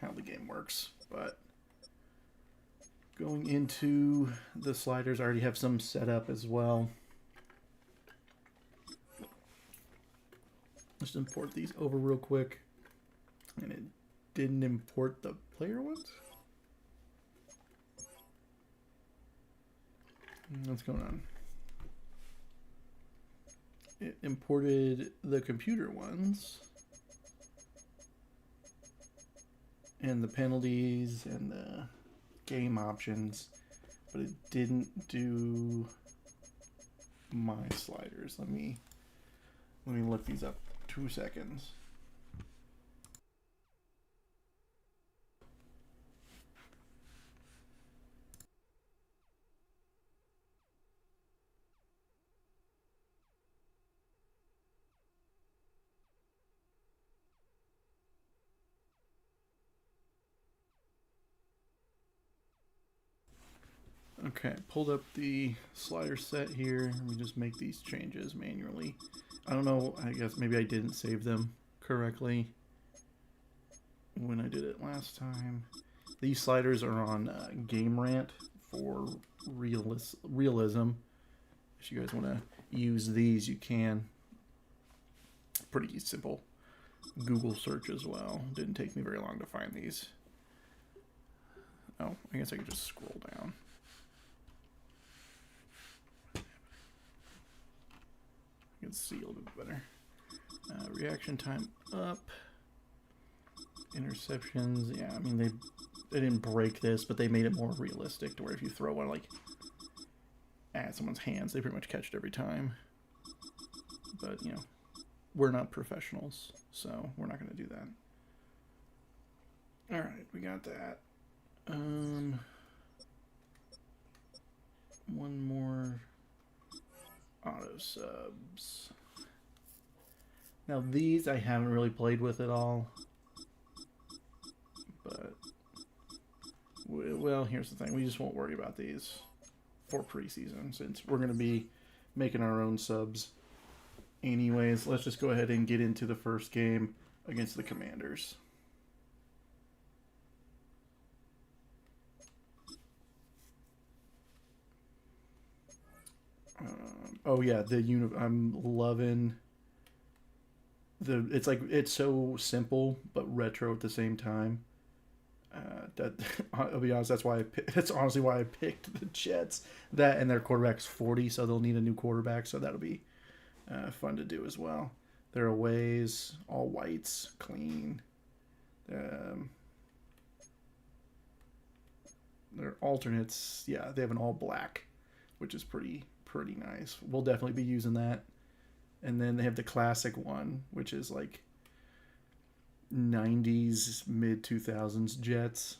how the game works. But going into the sliders, I already have some set up as well. Just import these over real quick. And it didn't import the player ones? What's going on? It imported the computer ones. And the penalties and the game options, but it didn't do my sliders. Let me look these up. 2 seconds. Okay, pulled up the slider set here. Let me just make these changes manually. I don't know, I guess maybe I didn't save them correctly when I did it last time. These sliders are on Game Rant for realism. If you guys want to use these, you can. Pretty simple Google search as well. Didn't take me very long to find these. Oh, I guess I could just scroll down. You can see a little bit better. Reaction time up. Interceptions, yeah, I mean they didn't break this, but they made it more realistic to where if you throw one like at someone's hands, they pretty much catch it every time. But you know, we're not professionals, so we're not going to do that. All right, we got that. One more auto subs. Now these I haven't really played with at all, but well, here's the thing: we just won't worry about these for preseason since we're going to be making our own subs anyways. Let's just go ahead and get into the first game against the Commanders. Oh yeah, I'm loving the. It's so simple but retro at the same time. That I'll be honest, that's honestly why I picked the Jets. That and their quarterback's 40, so they'll need a new quarterback. So that'll be fun to do as well. Their aways, all whites, clean. Their alternates, yeah, they have an all black, which is pretty nice. We'll definitely be using that. And then they have the classic one, which is like 90s, mid 2000s Jets.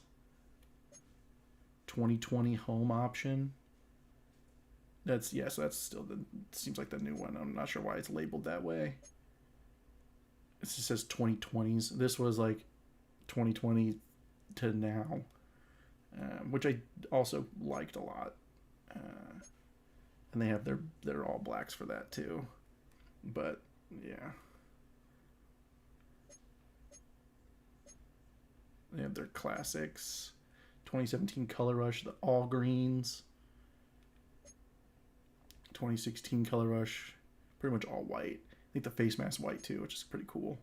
2020 home option. So that's still seems like the new one. I'm not sure why it's labeled that way. It just says 2020s. This was like 2020 to now, which I also liked a lot. And they have their all blacks for that too. But yeah, they have their classics. 2017 Color Rush, the all greens. 2016 Color Rush, pretty much all white. I think the face mask white too, which is pretty cool.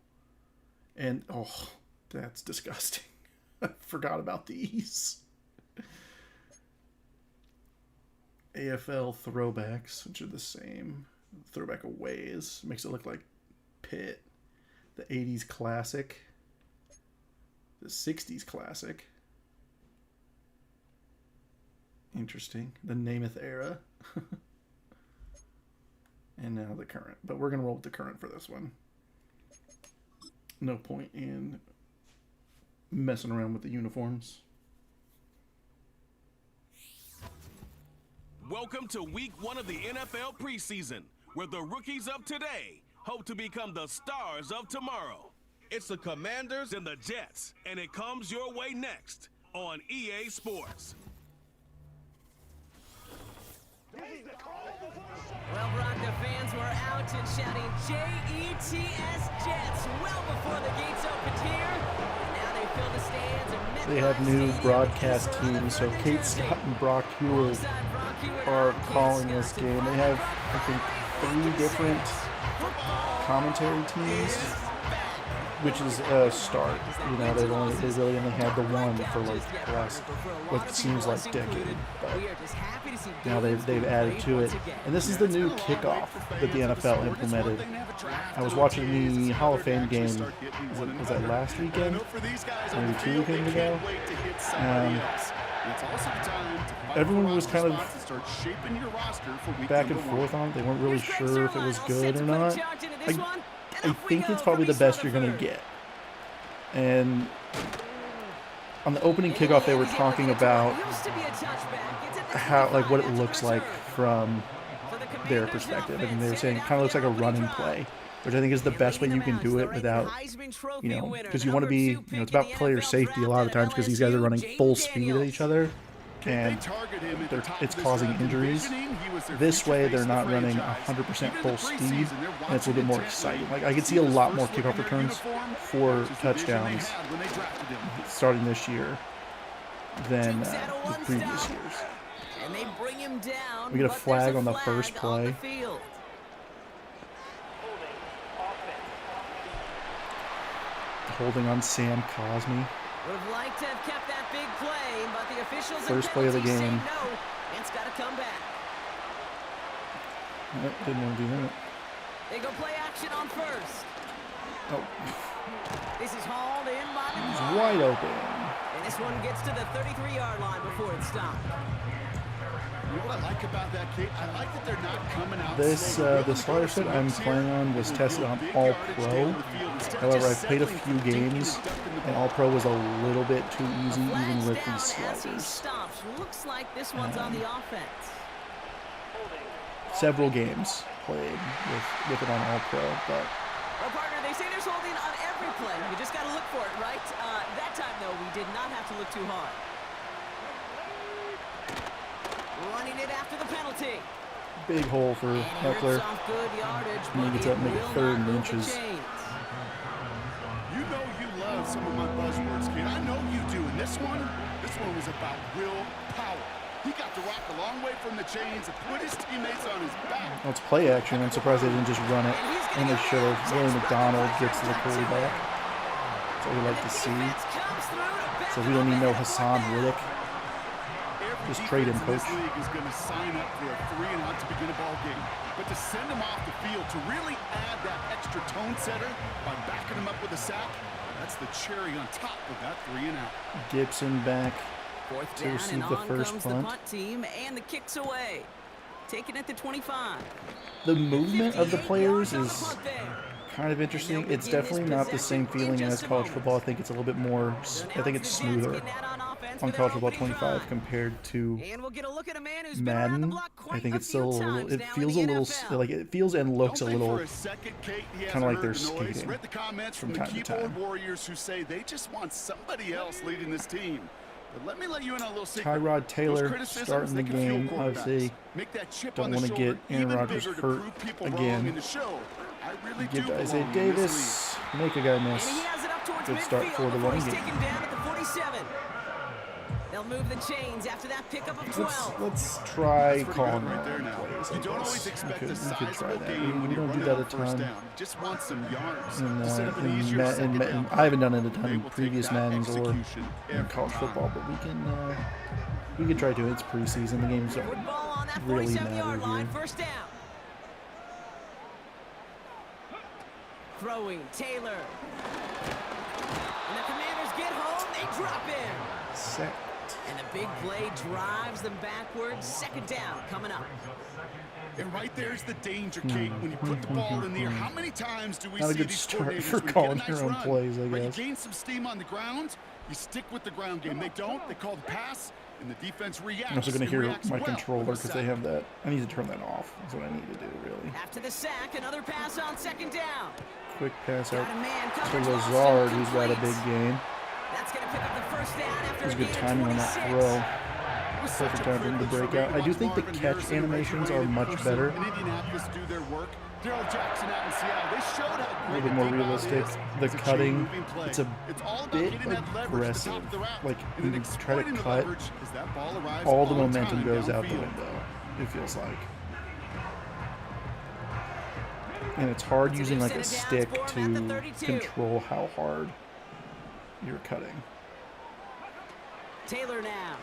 And oh, that's disgusting. I forgot about these. AFL throwbacks, which are the same. Throwback aways makes it look like pit. The 80s classic. The 60s classic. Interesting. The Namath era. And now the current. But we're going to roll with the current for this one. No point in messing around with the uniforms. Welcome to week 1 of the NFL preseason, where the rookies of today hope to become the stars of tomorrow. It's the Commanders and the Jets, and it comes your way next on EA Sports. Well, Bronco fans were out and shouting J-E-T-S Jets well before the gates opened here. And now they fill the stands and they have new broadcast teams, so Kate Scott and Brock Hewitt are calling this game. They have, I think, 3 different commentary teams, which is a start. You know, they really only had the one for like the last what seems like decade, but now they've added to it. And this is the new kickoff that the NFL implemented. I was watching the Hall of Fame game. Was that last weekend? Maybe 2 weekends ago. Everyone was kind of back and forth on it. They weren't really sure if it was good or not. I think it's probably the best you're going to get. And on the opening kickoff, they were talking about how, like, what it looks like from their perspective. And they were saying it kind of looks like a running play, which I think is the best way you can do it without, you know, because you want to be, you know, it's about player safety a lot of times because these guys are running full speed at each other. And it's causing injuries. This way, they're not running 100% full speed, and it's a little bit more exciting. Like, I could see a lot more kickoff returns for touchdowns starting this year than the previous years. We get a flag on the first play. Holding on Sam Cosmi. Would have liked to have kept that big play, but the officials first play of the game. No, it's got to come back. Nope, didn't want to do that. They go play action on first. Oh. This is hauled in by the He's wide open. And this one gets to the 33-yard line before it stopped. You know what I like about that, Kate? I like that they're not coming out. This starter set I'm playing on was tested on All Pro. However, I've played a few games, and All Pro was a little bit too easy, even with these sliders. Looks like this one's on the offense. Several games played with it on All Pro, but. Well, partner, they say there's holding on every play. You just got to look for it, right? That time, though, we did not have to look too hard. Running it after the penalty. Big hole for Eckler. And he gets up and make it 3rd and inches. You know you love some of my buzzwords, kid. I know you do. And this one was about real power. He got the rock a long way from the chains and put his teammates on his back. Well, it's play action. I'm surprised they didn't just run it. And they should have. Willie McDonald gets to the quarterback. That's what we like to see. So we don't need no Hassan Riddick. Just trade him, coach. This league is going to sign up for a 3-and-out to begin a ball game. But to send him off the field, to really add that extra tone setter by backing him up with a sack, that's the cherry on top of that 3-and-out. Gibson back to receive the first punt. The punt team, and the kicks away. Taking it to 25. The movement of the players is kind of interesting. It's definitely not the same feeling as college football. I think it's a little bit more, I think it's smoother on college football 25 compared to Madden. I think it's still a little, it feels a little, like it feels and looks a little kind of like they're skating from time to time. Warriors who say they just want somebody else leading this team. But let me let you in on a little secret. Tyrod Taylor starting the game. Obviously, don't want to get Aaron Rodgers hurt again. Give to Isaiah Davis. Make a guy miss. Good start for the running game. They'll move the chains after that pickup of 12. Let's try calling plays. We could try that. We don't do that a ton. And I haven't done it a ton in previous Maddens or in college football, but we can try to. It's preseason. The games don't really matter here. Throwing, Taylor. And the Commanders get home, they drop in. Set. And the big play drives them backwards. Second down coming up. And right there's the danger, Kate. When you put the ball in the air, how many times do we Not a see good these start coordinators for when you calling get a nice your own run, plays, I right, guess. you gain some steam on the ground, you stick with the ground game. They don't, they call the pass, and the defense reacts. I'm also going to hear reacts my well controller with a because they sack. have that. I need to turn that off. That's what I need to do, really. After the sack, another pass on second down. Quick pass out Got a man to coverage lost and Lazard, who's got a complete. big gain. That's going to pick up the first down after It was a good gain of timing on that 26. throw. It was such Perfect a time for him to privilege break me out. I do watch think the Marvin catch Harrison, animations are graduated much person better. in Indianapolis do their work. Daryl Jackson out in Seattle, they showed how A great little bit more deep out realistic. is. The It's a cutting, chain-moving play. it's a all about bit getting that leverage at the aggressive. top of the route. Like, And you then try to exploiting the cut, leverage as that ball arrives all the on momentum time goes out the downfield. window, it feels like. And it's hard It's a using new like a set of stick downs for him at the to 32. control how hard you're cutting. Taylor now.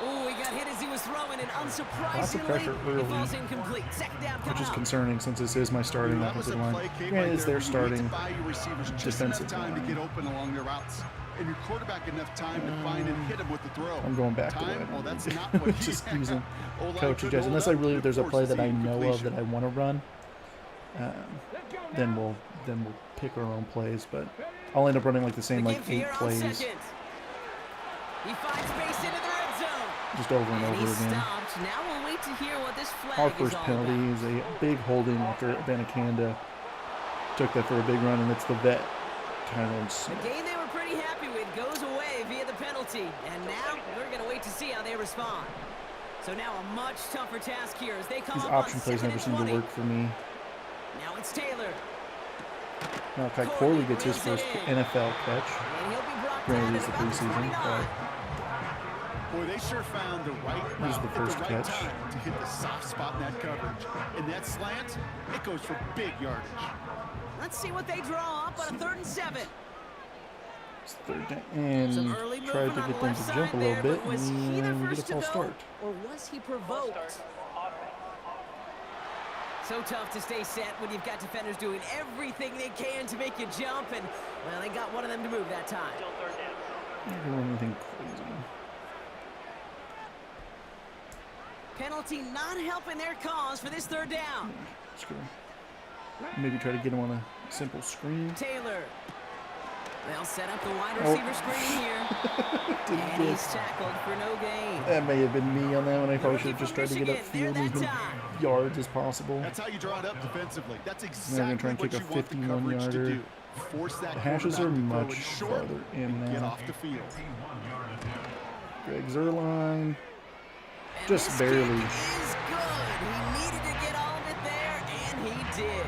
Ooh, he got hit as he was throwing, and Lots of unsurprisingly, pressure early, he falls incomplete. Second down coming which is up. concerning since this is my starting That was a offensive line. play, Kate, Granted, right it's there their where you need starting to buy your receivers just enough defensive time to line. get open along their routes, and your quarterback enough time to find and hit him with the throw. I'm going back to time, what I well, that's need. not what he Just had. using O-line coach couldn't adjust. hold Unless I up, really and there's a play forces that I the know of incompletion. that I want to run, then we'll pick our own plays. But I'll end up running like the same like 8 plays He finds space into the red zone. just over and And over he's again. stopped. Now we'll wait to hear what this flag Our is first all penalty about. is a big holding after Abanikanda took that for a big run, and it's the vet, Tyler The Smith. game they were pretty happy with goes away via the penalty. And now we're going to wait to see how they respond. So now a much tougher task here as they come These up option on plays second never and seem to 20. work for me. Now it's Taylor. Malachi Corley gets his first NFL catch. And he'll be brought Granted, down it's at the about the preseason, 29. Boy, they sure found the right Here's route the at first the right catch. time to hit the soft spot in that coverage. And that slant, it goes for big yardage. Let's see what they draw up on a 3rd and 7. It's third down, and Some early tried movement to on get the them left to jump side a little there, bit, but was he the and get first a to false go, start. or was he provoked? So tough to stay set when you've got defenders doing everything they can to make you jump, and, well, they got one of them to move that time. Not doing anything crazy. Penalty not helping their cause for this 3rd down. Let's go. Maybe try to get him on a simple screen. Taylor. They'll set up the wide Oh. receiver screen here. And he's tackled for no gain. That may have been me on that one. I probably rookie should have just from tried to get Michigan, upfield there as that many time. yards as possible. That's how you draw it up defensively. That's gonna exactly try and what kick you a want the 51 coverage to yarder. do. Force that The hashes are quarterback to throw much it short farther in and get now. off the field. Greg Zuerlein, And just this barely. kick is good. He needed to get all of it there, and he did.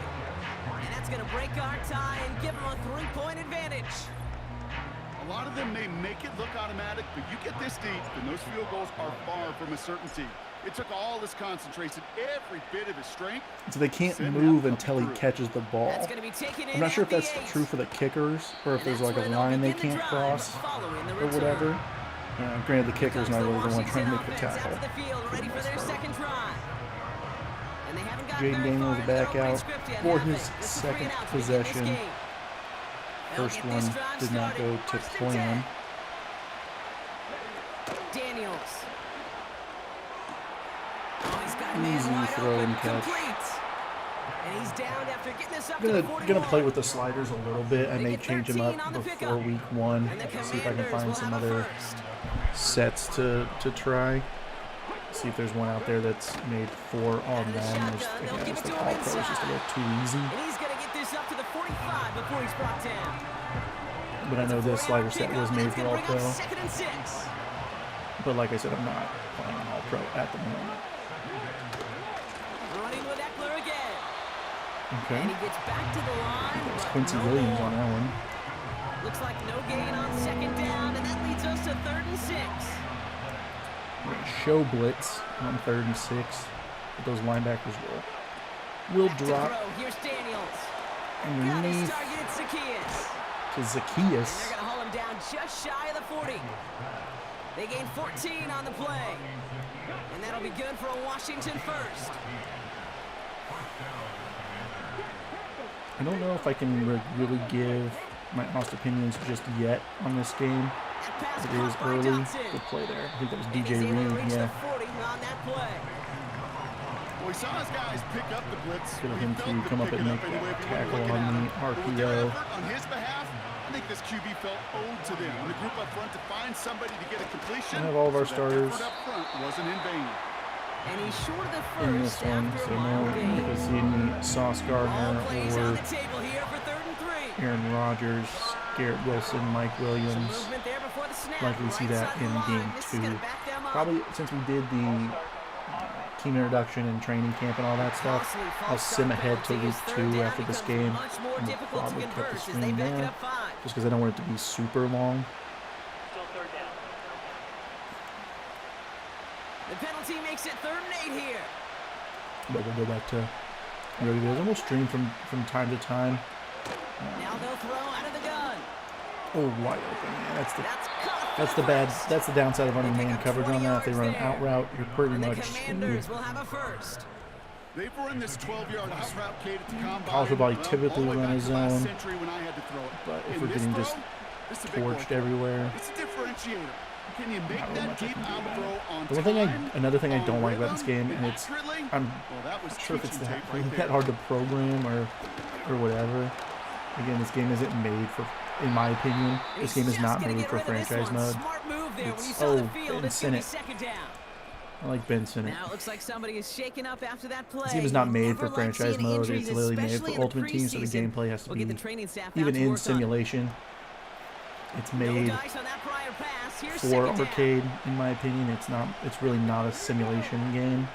And that's going to break our tie and give him a 3-point advantage. A lot of them may make it look automatic, but you get this deep, and those field goals are far from a certainty. It took all his concentration, every bit of his strength. So they can't Send move that until he through. catches the ball. That's going to be taken in I'm not sure at if that's the 8. true for the kickers or if And there's that's like a where they'll line they begin the can't drive cross following the or return. whatever. Granted, the kicker's not Comes really the one trying to make the Washington offense tackle. out to the field, ready for their second drive. And they haven't gotten Jaden very Daniels far in their back opening out script yet, for have his they? This is second 3 and out to begin this possession. game. They'll First get this one drive did not started. go to 1st and plan. 10. Daniels. Oh, he's got a man Easy wide throw open, and catch. complete. And he's down after getting this up I'm to the gonna 41. play with the sliders a little bit. I They may get change them 13 up on the before pickup. week 1. And the See if I can Commanders find will some have a other first. sets to try. See if there's one out there that's made for all Out of the Madden. shotgun, I they'll think give it's it the to All him Pro is just a inside. little too easy. And he's going to get this up to the 45 before he's brought down. But I know this slider set was made for All Pro. 2nd and 6. But like I said, I'm not playing on All Pro at the moment. Running with Eckler again. Okay. And he gets back to the line. There's but Quincy no Williams more. on that one. Looks like no gain on 2nd down, and that leads us to 3rd and 6. We're gonna show blitz on 3rd and 6. But those linebackers will Back to drop throw. Here's Daniels. Got his underneath targeted Zacchaeus. to And they're Zacchaeus. going to haul him down just shy of the 40. They gain 14 on the play. And that'll be good for a Washington first. I don't know if I can really give my honest opinions just yet on this game. It is early. Good play there. I think that was DJ Reed. Yeah. Well, he saw his guys pick up the blitz. Good of him to come up and make that tackle on the RPO. On his behalf, I think this QB felt owed to them. In the group up front to find somebody to get a completion. I have all of our starters up front wasn't in vain. And he's short of the first in this one, so no, you can see any Sauce Gardner or Aaron Rodgers, Garrett Wilson, Mike Williams. Likely see that in game 2. Probably since we did the team introduction and training camp and all that stuff, I'll sim ahead to week 2 after this game. And we'll probably cut the stream there, just because I don't want it to be super long. The penalty makes it 3rd and 8 here. But we'll go back to regular videos, and we'll stream from time to time. Now they'll throw out of the gun. Oh, wide open. Yeah, that's the downside of running man coverage on that. If they run an out route, you're pretty much screwed. Will have a first. They've run this 12-yard out route catered to combine. College football, you typically run a zone, but if we're getting just torched everywhere, it's a differentiator. Can you make that deep out throw on time? Another thing I don't like about this game, and I'm not sure if it's that hard to program or whatever. Again, this game isn't made for, in my opinion, this game is not made for franchise mode. It's, Ben Sinnott. I like Ben Sinnott. Now it looks like somebody is shaken up after that play. This game is not made for franchise mode. It's literally made for Ultimate Team, so the gameplay has to be, even in simulation, it's made for arcade, in my opinion. It's really not a simulation game.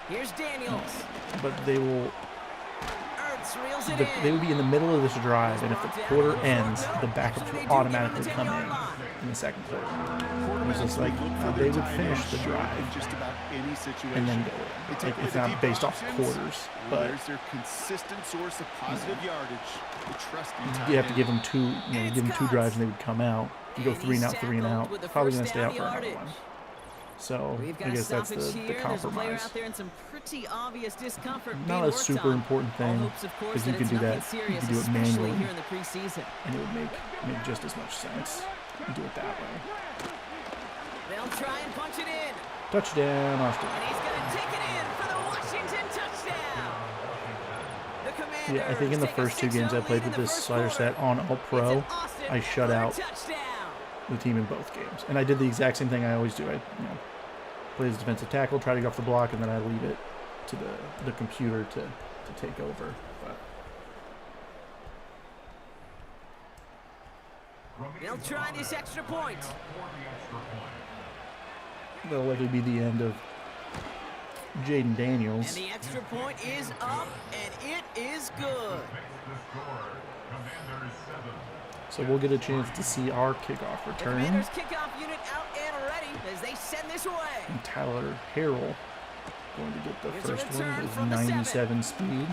Here's Daniels. But they will be in the middle of this drive, and if the quarter ends, the backups will automatically come in the second quarter. It was just like they would finish the drive and then go in. Like, it's not based off quarters, but their consistent source of positive yardage. You have to give them two drives and they would come out. You go 3 and out, 3 and out. Probably gonna stay out for another one. So I guess that's the compromise. Not a super important thing, because you can do that. You can do it manually, and it would make just as much sense. You do it that way. They'll try and punch it in. Touchdown, Austin. And he's going to take it in for the Washington touchdown. The yeah, I think in the first 2 games I played with this slider set on All Pro, I shut out the team in both games. And I did the exact same thing I always do. I play as defensive tackle, try to go off the block, and then I leave it to the computer to take over. But they'll try this extra point. That'll likely be the end of Jaden Daniels. And the extra point is up, and it is good. So we'll get a chance to see our kickoff return. The Commanders' kickoff unit out and ready as they send this away. And Tyler Harrell going to get the first one with 97 speed.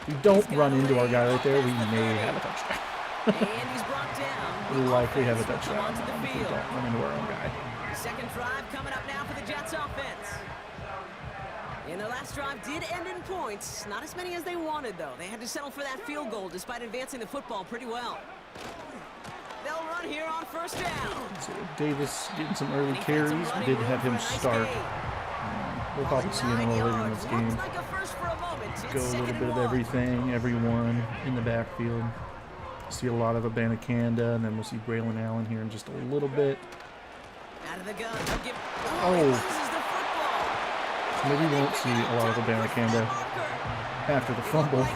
We don't run into our guy right there. We may have a touchdown. And he's brought down. We'll likely have a touchdown if we don't run into our own guy. Second drive coming up now for the Jets offense. And their last drive did end in points. Not as many as they wanted, though. They had to settle for that field goal despite advancing the football pretty well. They'll run here on first down. So Davis getting some early carries. We did have him start. We'll probably see him a little later in this game. Go a little bit of everything, everyone in the backfield. See a lot of Abanikanda, and then we'll see Braylon Allen here in just a little bit. Out of the gun. Maybe we won't see a lot of Abanikanda after the fumble.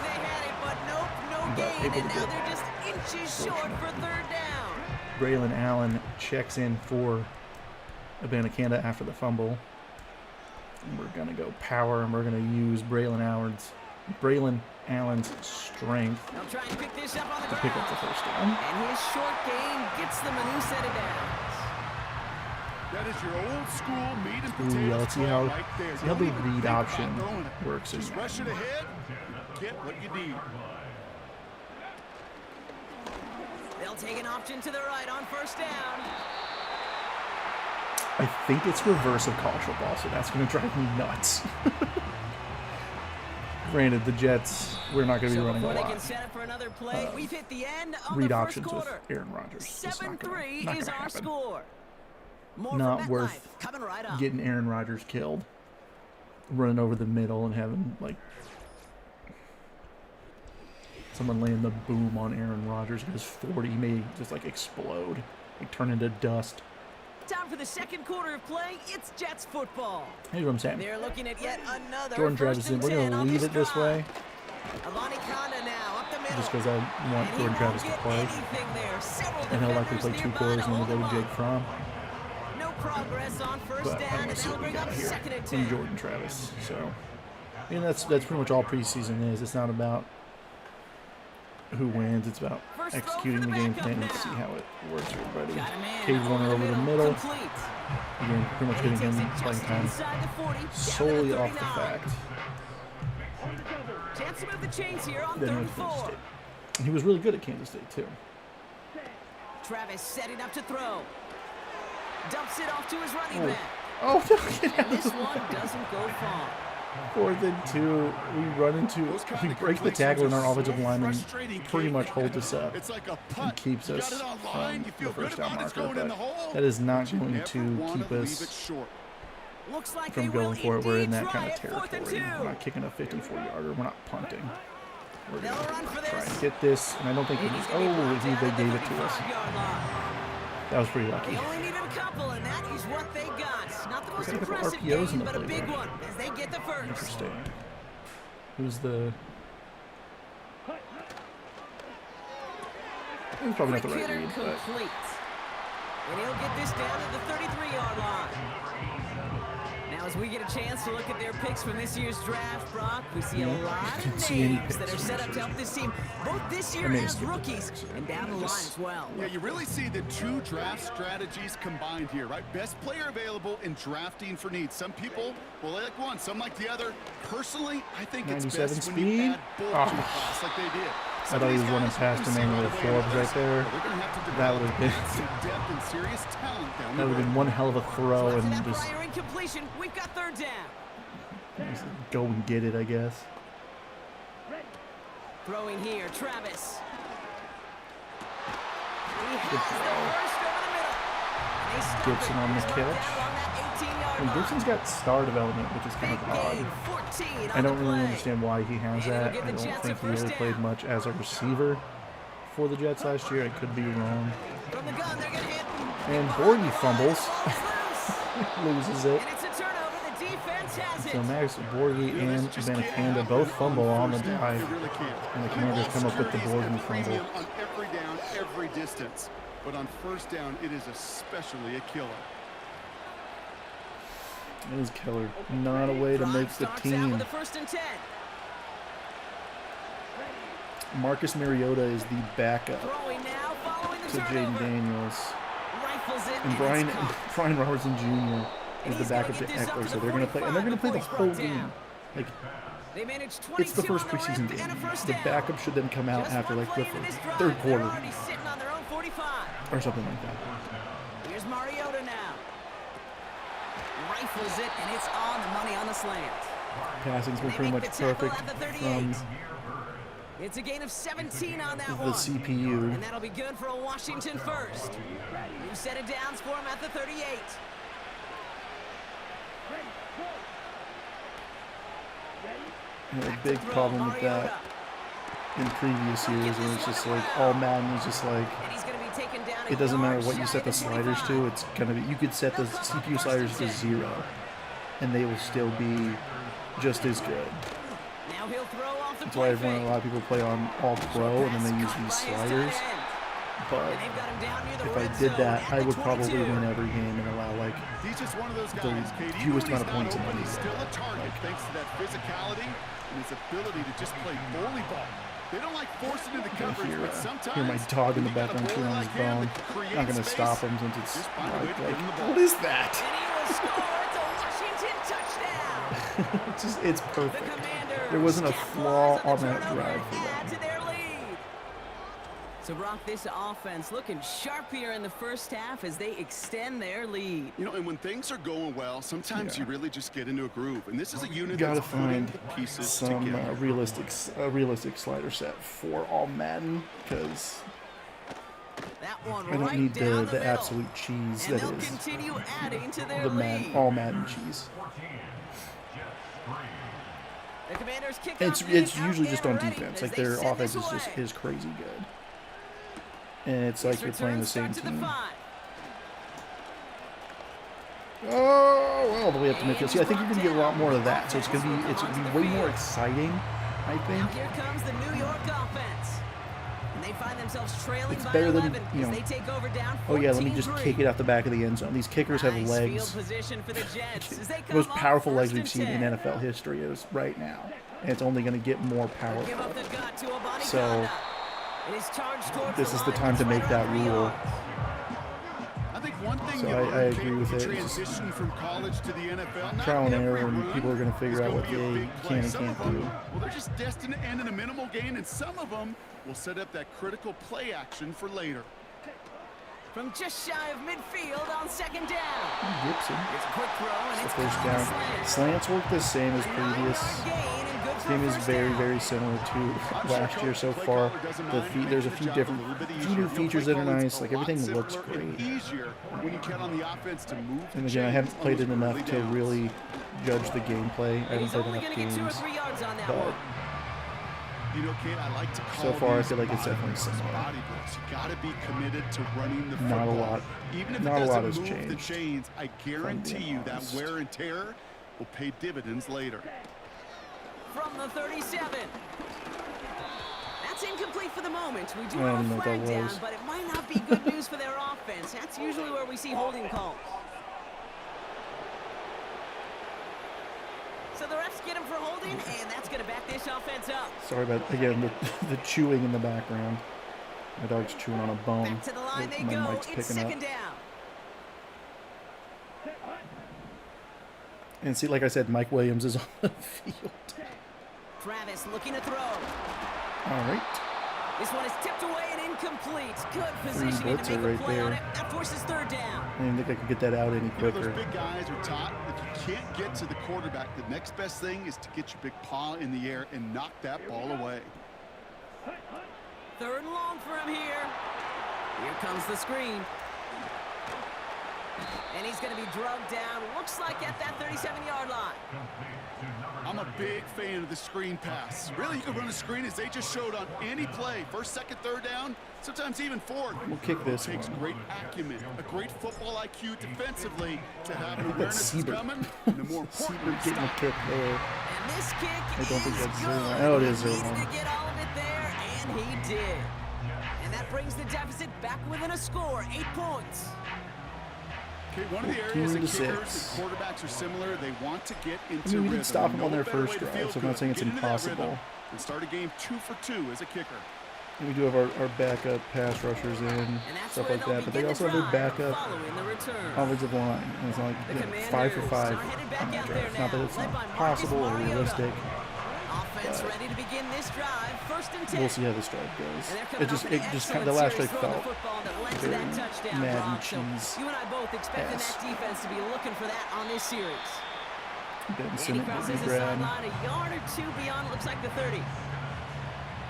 But able to get Braylon Allen checks in for Abanikanda after the fumble. And we're going to go power, and we're going to use Braylon Allen's strength to pick up the first down. And his short game gets them a new set of downs. That is your old school meat and potatoes. Let's see how the read option works. Just rush it ahead, get what you need. They'll take an option to the right on first down. I think it's reverse of college football, so that's going to drive me nuts. Granted, the Jets, we're not going to be So running a before they lot. can set up for another play, we've hit the end of Read the first options with quarter. Aaron Rodgers. It's not 7-3 gonna is our happen. score. More Not from worth MetLife, coming right up. getting Aaron Rodgers killed, running over the middle and having like someone laying the boom on Aaron Rodgers at his 40 may just like explode, like turn into dust. Time for the second quarter of play. It's Jets football. Here's what I'm saying. They're looking at yet another Jordan first Travis, and we're 10 gonna on leave it this drive. way, Avani Conda now up the middle. just because I want And he Jordan won't Travis to get play, anything there. Several and he'll likely play defenders 2 nearby quarters to and then hold we'll him go to up. Jake Fromm. No progress on first But I down, want and to see that'll what we bring up got here second and from 10. Jordan Travis. So, I mean, that's pretty much all preseason is. It's not about who wins. It's about First throw executing for the the game backup plan and now. see how it works for everybody. Got him in. Cade Warner over the middle. Complete. Again, pretty much And he getting him takes it playing just time inside the 40, down to the solely off the 39. fact Chance to move the chains here on that he 3rd went and to Kansas 4. State. And he was really good at Kansas State too. Travis setting up to throw. Dumps it off to his running Oh. back. Oh, get out And of this the one way. doesn't go far. 4th and 2. We run into, Those kind we of break the completions tackle, and are our so offensive lineman frustrating, pretty Kate. much holds us up It's like a and putt. keeps You us got it on from line, you feel the good first down about it's marker. going in the But hole. that is not going Never to wanna keep leave us it short. Looks like from they will going for it. We're in indeed that try kind of it. 4th and territory. 2. We're not kicking a 54-yarder. We're not punting. We're They'll going run to for try this. and get this, and I don't think we And he's just, gonna be brought oh, down they at the gave it to us. 35-yard line. That was pretty lucky. They only needed a couple, and that is what they got. Not the most gotta get the impressive RPOs in game, the but a big playbook. one as they get the first. Interesting. Who's the... It's probably not the Quick right hitter read, but... complete. And he'll get this down to the 33-yard line. Now, as we get a chance to look at their picks from this year's draft, Brock, we see a Yeah, lot didn't of see any names that picks are from set this up to help this team, both this year I may have as skipped the rookies, picks. and down the line Just- as well. Yeah, you really see the two draft strategies combined here, right? Best player available in drafting for needs. Some people will like one, some like the other. Personally, I think it's 97 best when you speed? add both Oh. to the class like they did. I thought he was running past Emmanuel Forbes right there. That would have been depth and serious talent down that the would have road. been one hell of a throw, After and that just prior incompletion, we've got 3rd down. go and get it, I guess. Throwing here, Travis. He has Good the throw. first over the middle. And they stop Gibson it. on the He's marked catch. down on that 18-yard And line. Gibson's got star development, which is kind Big of odd. gain, 14 I on don't the really play. understand why he has And it'll that. give I the don't Jets a think he first really played down. much as a receiver for the Jets last year. I could be wrong. From the gun, they're gonna hit. And Behind Borgie the line, fumbles. that ball's loose. Loses it. And it's a turnover. The defense has it. So Max Borgie and Banacanda both fumble on the drive. And the Commanders come up with the Borgie fumble. On every down, every distance. But on first down, it is especially a killer. It was killer. Not a way to Drive make the starts out team. with a 1st and 10. Marcus Mariota is the backup Throwing now, following the to Jaden turnover. Daniels. Rifles it, And it's Brian caught. Robertson Jr. And is the he's gonna backup to get this up Eckler, to so the they're going to play, and they're going to play the 45 whole before he's brought game. Like, They managed it's the 22 first on the preseason rip game. and a first The down. backup should then come out Just after one like the play into this drive. 3rd They're quarter already sitting on their own 45. or something like that. Here's Mariota now. Rifles it, and it's on the money on the slant. Passing's been They pretty make much the tackle perfect at the 38. from It's a gain of 17 on that the one. CPU. And that'll be good for a Washington first. New set of downs for him at the 38. Had a Back to big throw, problem with Mariota. that in previous years, where it's just like all Madden is just like And he's gonna be taken down a it doesn't matter yard what you shy set the of sliders 45. to. It's gonna be, you could set the CPU sliders to 0, and they will still be just as good. Now he'll throw off the That's why play a lot of people play on All Pro and then they use these sliders. But And they've got him down near the if red I did zone that, at I the would probably 22. win every game and allow like He's just one of those the guys, Katie. fewest Even when amount of he's points in not the open, he's league. still a target thanks to that physicality and his ability to just play bully ball. They don't like forcing into coverage, hear, but sometimes hear my dog in the when you got a background chewing bowler on his like him bone. that can create Not gonna space, stop him since it's just find a way to like, get him the ball. what is that? And he will score. It's a Washington touchdown. It's The perfect. Commanders There wasn't a capitalize flaw on the that turnover drive and for add them. to their lead. So, Brock, this offense looking sharp here in the first half as they extend their lead. You know, and when things are going well, sometimes you really just get into a groove. And this is a unit Gotta that's putting find the pieces some together. realistic slider set for all Madden, because That one I don't right need down the middle. absolute cheese And that they'll is continue adding to their the lead. all Madden cheese. The Commanders kick It's off, being usually out just and on ready defense. as Like they their send offense this away. is crazy good, and it's like you're playing the same Return start to the team. 5. Oh, well, all the way up to And midfield. See, I think you're gonna get a lot more of that. So offense it's will gonna come be onto the way more field. exciting, I Now think. here comes the New York offense. And they find themselves trailing It's by better than, 11 you know, as they take over down 14-3. Oh yeah, let me just kick it out the back of the end zone. These kickers have Nice legs. field position for the Jets as they The most come up powerful legs first we've and seen in 10. NFL history is right now, and it's only going to get more Give powerful. up the gut to Abani So, Kanda. It is charged towards this the is the line. time to It's make right that around 3 rule. yards. I think one thing So you I learn, agree Kate, with the it. It's transition from college to the NFL. Not Trial and every error, and run people are going to figure is out gonna what be a they big play. can and Some can't of them, do. well, they're just destined to end in a minimal gain, and some of them will set up that critical play action for later. From just shy of midfield on second down. Gibson. It's a quick throw, and The it's first caught down. on the slant. Slants work the same as A previous. 9-yard gain and good for Game a is first very, down. very similar to last year so far. There's a few different, few new features that are nice. Like everything looks great. Easier when you count on the offense to move. And again, I haven't played it enough to really judge the gameplay. I haven't He's played only enough going to get 2 or games, 3 yards on that but one. You know, Kate, I like to call so far I these feel like it's body definitely blitz. similar. Body blitz. You got to be committed to running the Not a football. lot. Even if Not it a lot doesn't has move the changed, chains, I guarantee you that honest. wear and tear will pay dividends later. From the 37. That's incomplete for the moment. We do I don't have know a what flag that down, was. but it might not be good news for their offense. That's usually where we see holding calls. So the refs get him for holding, and that's going to back this offense up. sorry about, again, the chewing in the background. My dog's chewing on a bone. Back to the line they My go. mic's It's picking up. second down. And see, like I said, Mike Williams is on the field. Travis looking to throw. All right. This one is tipped away and incomplete. Good Three positioning blitzer to make a right play on there. it. That forces third down. I didn't think I could get that out any You know, quicker. those big guys are taught if you can't get to the quarterback, the next best thing is to get your big paw in the air and knock that ball away. Third and long for him here. Here comes the screen. And he's going to be drugged down. Looks like at that 37-yard line. I'm a big fan of the screen pass. Really, you can run a screen as they just showed on any play. First, second, third down, sometimes even fourth. We'll kick this It takes one. great acumen, a great football IQ defensively to have an That's awareness is Siebert. coming, and the more important, Siebert getting a stop. kick there. And this kick I don't think is that's good. 0-1. Oh, it is He needed 0-1. to get all of it there, and he did. And that brings the deficit back within a score, 8 points. Okay, one of the areas that 14-6. kickers and quarterbacks are similar, they want to get into I mean, we rhythm. did stop them on their No better first way to drive, feel so I'm not good. saying it's Get into that impossible. rhythm and start a game 2 for 2 as a kicker. We do have our backup pass rushers in, And that's stuff where like they'll that, but they begin also the have their drive backup following the return. offensive line. And it's not like, The you know, 5 for Commanders 5 are headed back on the out drive. there Not that now, it's led by not Marcus possible or Mariota. realistic. Offense but ready to begin this drive. First and 10. We'll see how this drive goes. And they're It coming just, off an it just excellent the last series drive throwing the felt football that led to very that touchdown, Madden Brock. So cheese you and I both expecting esque. that defense to be looking for that on this series. Ben And he Simmons crosses would the be Brad. sideline a yard or two beyond, it looks like the 30.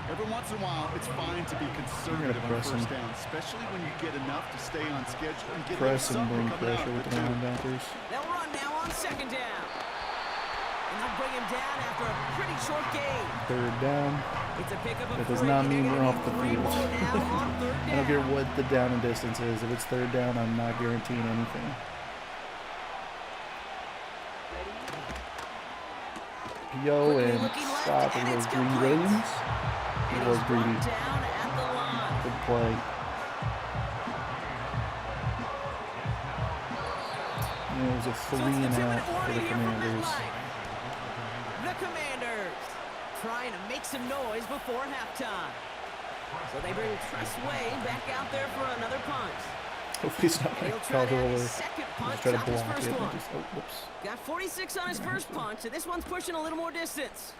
Every once in a while, it's fine to be conservative on press him. first down, especially when you get enough to stay on schedule and get Press and something bring coming out pressure of with it, the too. linebackers. They'll run now on second down. And they'll bring him down after a pretty short gain. Third down. It's a pickup of That does 3. not and mean they're we're gonna off the need 3 field. more now on third I don't care down. what the down and distance is. If it's third down, I'm not guaranteeing anything. Yo, Quickly and looking left, stop. and It it's was Greedy complete. Williams. It And was he's Greedy. brought down at the line. Good play. And it was a So 3 it's and the 2-minute out for warning the here from Commanders. MetLife. The Commanders trying to make some noise before halftime. So they bring Tressway back out there for another punt. Hopefully it's not And like he'll try to Caldwell have or his just second punt, try to stop his block first it. one. And just, oh, whoops. Got 46 on his first punch, and this one's pushing a little more distance.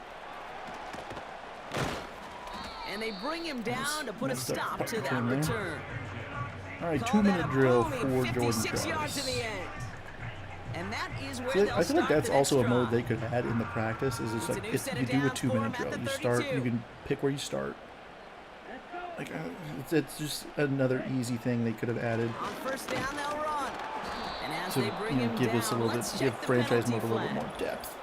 And they bring him down to put a messed up stop punt to that return there. return. All right, Call that 2-minute a drill booming for Jordan 56 yards in Travis. the end. And that is where I feel they'll like start that's the next also a mode drive. they could add in the practice. Is just It's a like new if set you of do a downs for 2-minute him at drill, the you start. 32. You can pick where you start. Like it's just another easy thing they could have added On first down, they'll run. And as to they bring him give down, us a little let's bit, check give the franchise penalty mode a little bit flag. more depth.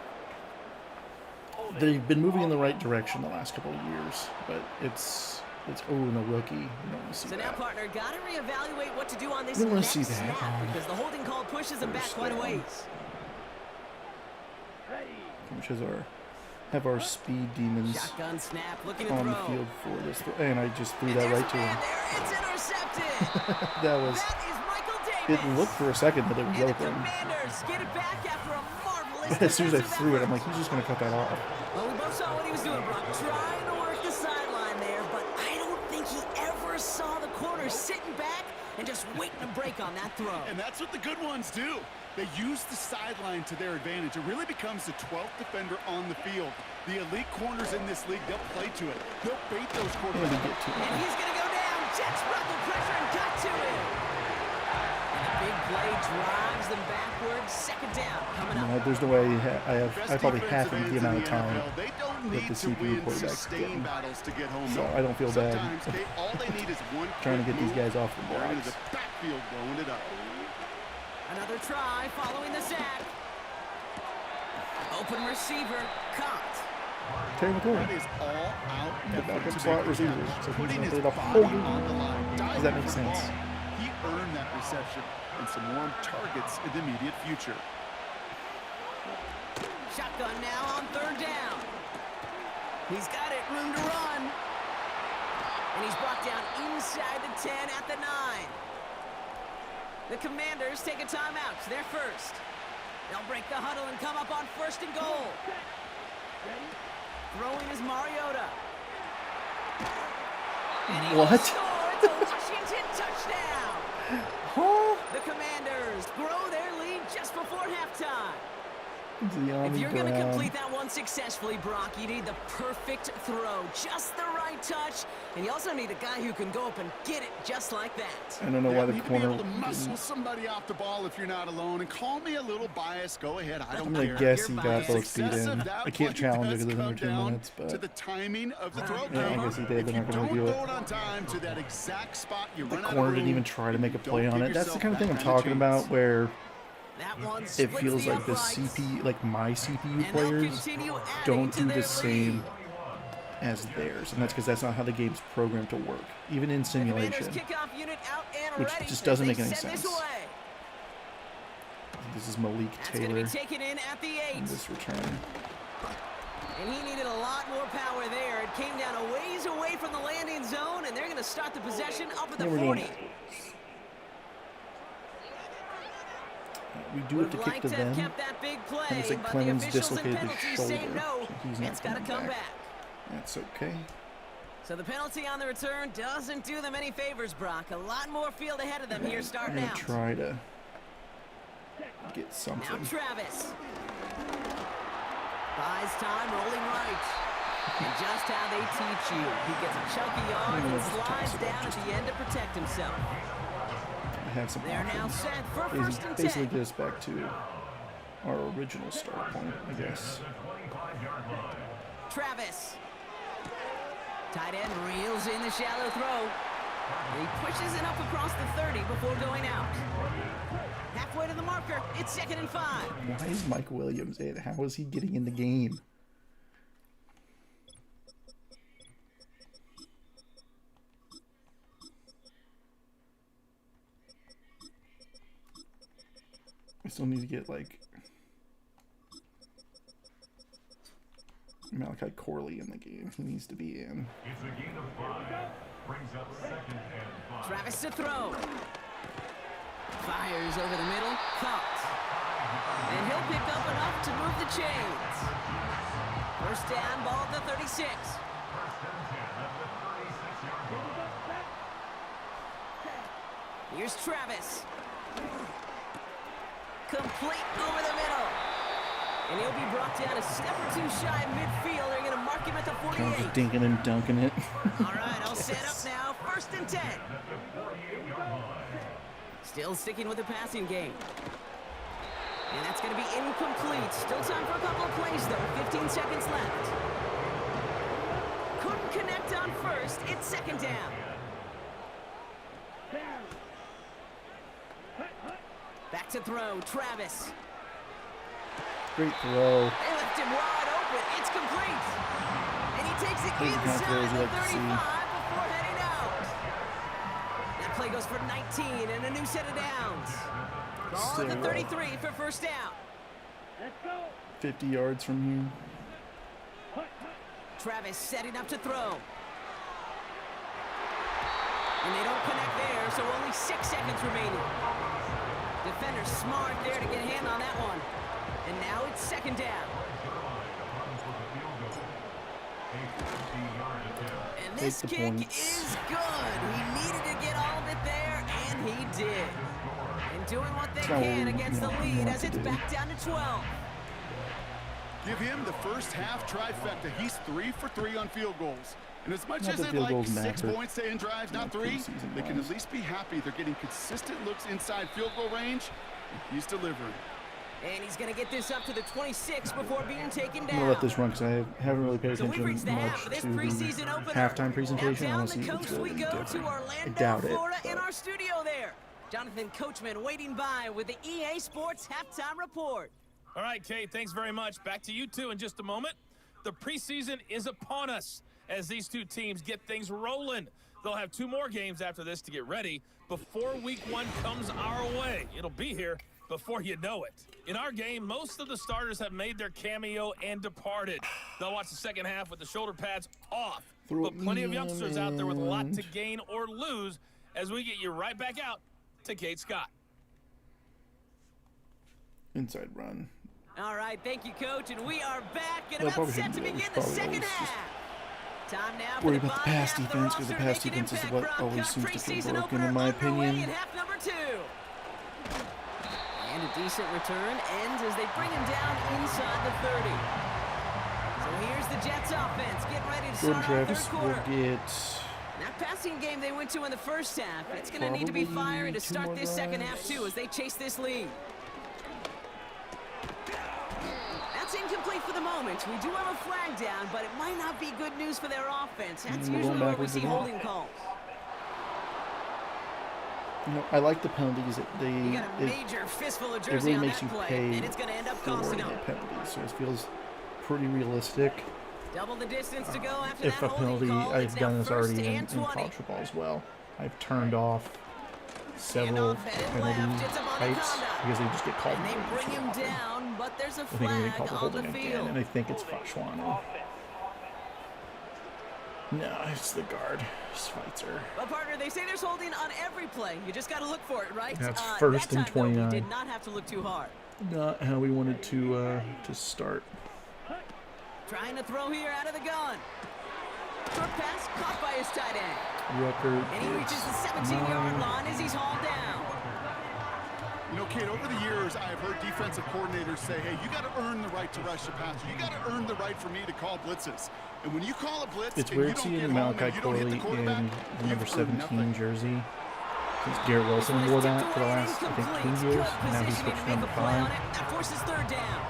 They've been moving in the right direction the last couple of years, but it's and a rookie. You don't want to see So now, that. partner, got to reevaluate what to do on this You don't wanna next see that. snap because the holding call pushes him back First quite a down. ways. Which is our speed demons Shotgun snap, looking to on throw. the field for this. And I just threw And that there's right a to man him. there. It's intercepted. That was. That is Michael Davis. It looked for a second that it was And the open. Commanders get it back after a marvelous But as soon as I defensive threw it, I'm effort. like, he's just going to cut that off. Well, we both saw what he was doing, Brock. Trying to work the sideline there, but I don't think he ever saw the corner sitting back and just waiting to break on that throw. And that's what the good ones do. They use the sideline to their advantage. It really becomes the 12th defender on the field. The elite corners in this league, they'll play to it. They'll bait those And quarterbacks. we get to And it. he's going to go down. Jets brought the pressure and got to him. And a big play drives them backwards. Second down coming up. There's no way I probably half defensive the ends amount in of time NFL, they don't that need the to CPU win quarterback's sustained getting. battles to get home. So No. I don't feel bad. Sometimes, Kate, all they need is one Trying to quick get these move. guys off the They're into blocks. the backfield blowing it up. Another try following the sack. Open receiver, caught. Terry That McLaurin. is all out The effort backup to slot make the receiver. catch. So he's Putting gonna his play the body whole on game. the line. Does that make Diving for the sense? ball. He earned that reception and some more targets in the immediate future. Shotgun now on third down. He's got it, room to run. And he's brought down inside the 10 at the 9. The Commanders take a timeout. They're first. They'll break the huddle and come up on first and goal. Throwing is Mariota. And he What? scores a Washington touchdown. Huh? The Commanders grow their lead just before halftime. De'Ami If you're going to Brown. complete that one successfully, Brock, you need the perfect throw, just the right touch, and you also need a guy who can go up and get it just like that. I don't know why the you can corner. be able to muscle somebody off the ball if you're not alone. And call me a little biased. Go ahead. I don't I'm care. gonna guess he You're got biased. both feet Success in. of that I can't play challenge it does because it's come under 2 down minutes, to but the timing of the throw. yeah, I Kate. guess he did. If They're you not gonna don't do it. throw it on time to that exact spot, you the run out corner of didn't room, even try to make a you play don't on give it. That's the yourself kind of thing that I'm kind of talking about, chance. where That one it splits feels the like the uprights, CP, like my CPU and they'll players, continue adding don't to do their the same lead. as theirs, and that's because that's not how the game's programmed to work, even in The simulation. Commanders kickoff unit out and Which ready just as doesn't they make any send this sense. away. This is Malik That's going to Taylor be taken in at the 8. in this return. And he needed a lot more power there. It came down a ways away from the landing zone, and they're going to start the possession up at the Yeah, we're 40. doing We do Would have to have kick liked to to have them. kept that big And play, it's like but the Clemens officials and dislocated his penalties say shoulder, no. so he's not It's got to coming come back. back. That's okay. So the penalty on the return doesn't do them any favors, Brock. A lot more field ahead of them here I'm starting gonna out. try to get Now something. Travis. Buys time, rolling right. And just how they teach you. He gets a chunky yard and slides down at the end to protect himself. I have some They're now options. set for Basically, first and basically 10. get us back to our original start point, I guess. Travis. Tight end reels in the shallow throw. He pushes it up across the 30 before going out. Halfway to the marker, it's 2nd and 5. Why is Mike Williams in? How is he getting in the game? I still need to get, like, Malachi Corley in the game. He needs to be in. It's a gain of 5. Brings up 2nd and 5. Travis to throw. Fires over the middle, caught. And he'll pick up enough to move the chains. First down, ball at the 36. Here's Travis. Complete over the middle. And he'll be brought down a step or two shy of midfield. They're going to mark mark him at the Kind of 48. just dinking and dunking it. All right, I'll set up now. 1st and 10. Still sticking with the passing game. And that's going to be incomplete. Still time for a couple of plays, though. 15 seconds left. Couldn't connect on 1st. It's 2nd down. Back to throw. Travis. Great throw. They left him wide open. It's complete. And he takes it Those are the kind of throws inside you the like to 35 see. before heading out. That play goes for 19 and a new set of downs. Ball at the 33 for 1st down. 50 yards from here. Travis setting up to throw. And they don't connect there, so only 6 seconds remaining. Defender smart there to get a hand on that one. And now it's 2nd down. And this Take the kick points. is good. He needed to get all of it there, and he did. And doing what they That's can what we, against the want lead as to it's do. back down to 12. Give him the first half trifecta. He's 3 for 3 on field goals. And as much Not as that they'd field like goals 6 matter. points to end drives, not Not 3, preseason they can wise. at least be happy they're getting consistent looks inside field goal range. He's delivering. And he's going to get this up to the 26 before being taken I'm down. going to let this run because I haven't really paid So we've attention reached the half much of this to preseason the opener. halftime presentation. I Now want down to see the if it's coast we really go to different. I Orlando, doubt it. Florida, in but- our studio there. Jonathan Coachman waiting by with the EA Sports halftime report. All right, Kate, thanks very much. Back to you two in just a moment. The preseason is upon us as these two teams get things rolling. They'll have 2 more games after this to get ready before week 1 comes our way. It'll be here before you know it. In our game, most of the starters have made their cameo and departed. They'll watch the second half with the shoulder pads off. But plenty of youngsters out there with a lot to gain or lose as we get you right back out to Kate Scott. Inside run. All right, thank you, Coach, and we are back and Well, about probably set to shouldn't do begin it. the Probably second always just half. Time now for worry the about the bottom pass half of defense because the roster pass making defense is impact what for our always Cup seems to preseason get broken, opener in my underway opinion. in half number 2. And a decent return ends as they bring him down inside the 30. So here's the Jets offense getting ready to Jordan start our Travis third will quarter. get That passing game they went to in the first half, it's going to need to be probably firing to 2 start more this second half drives. too as they chase this lead. That's incomplete for the moment. We do have a flag down, but it might not be good news for their offense. That's we're going usually where we backwards see again. holding calls. You know, I like the penalties. You got a major fistful of It jersey really on makes that you play, pay and it's going to end up for costing the them. penalties, so it feels pretty realistic. Double the distance to go after If that a penalty, holding call. I've It's now done this first already in and 20. college football as well. I've turned off several Handoff headed penalty left. It's a body types conduct. because they just get called. And they way bring too him often. down, but there's a I think they're getting flag called for on the holding again, field. and I think it's Fashwano. No, it's the guard, Schweitzer. Well, partner, they say there's holding on every play. You just got to look for it, right? That's first that and time, though, 29. we did not have to look too hard. Not how we wanted to start. Trying to throw here out of the gun. Short pass caught by his tight end. Rucker And he reaches the 17-yard line as he's hauled down. You know, Kate, over the years, I have heard defensive coordinators say, hey, you got to earn the right to rush the passer. You got to earn the right for me to call blitzes. And when you call a blitz It's and you weird don't seeing get home Malachi and you don't hit Corley the quarterback, in the number you've earned 17 nothing. jersey. Since Garrett Wilson wore that for the last, I think, 2 years. Good And now he's positioning switched to to make number a play on 5. it. That forces third down.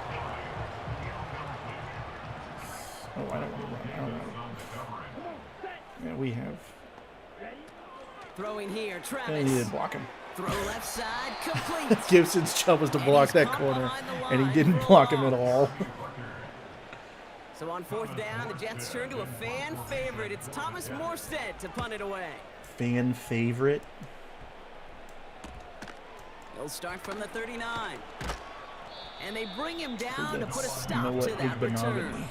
Oh, I don't want to run. I don't want to. Yeah, we have. Throwing here, And he Travis. didn't block him. Throw left side, complete. Gibson's job was to And block he's that caught corner, behind the and he line didn't for a block him at loss. all. So on fourth down, the Jets turn to a fan favorite. It's Thomas Morstead to punt it away. Fan favorite. He'll start from the 39. And they bring him down to That's put a stop Noah to that return. Igbenogany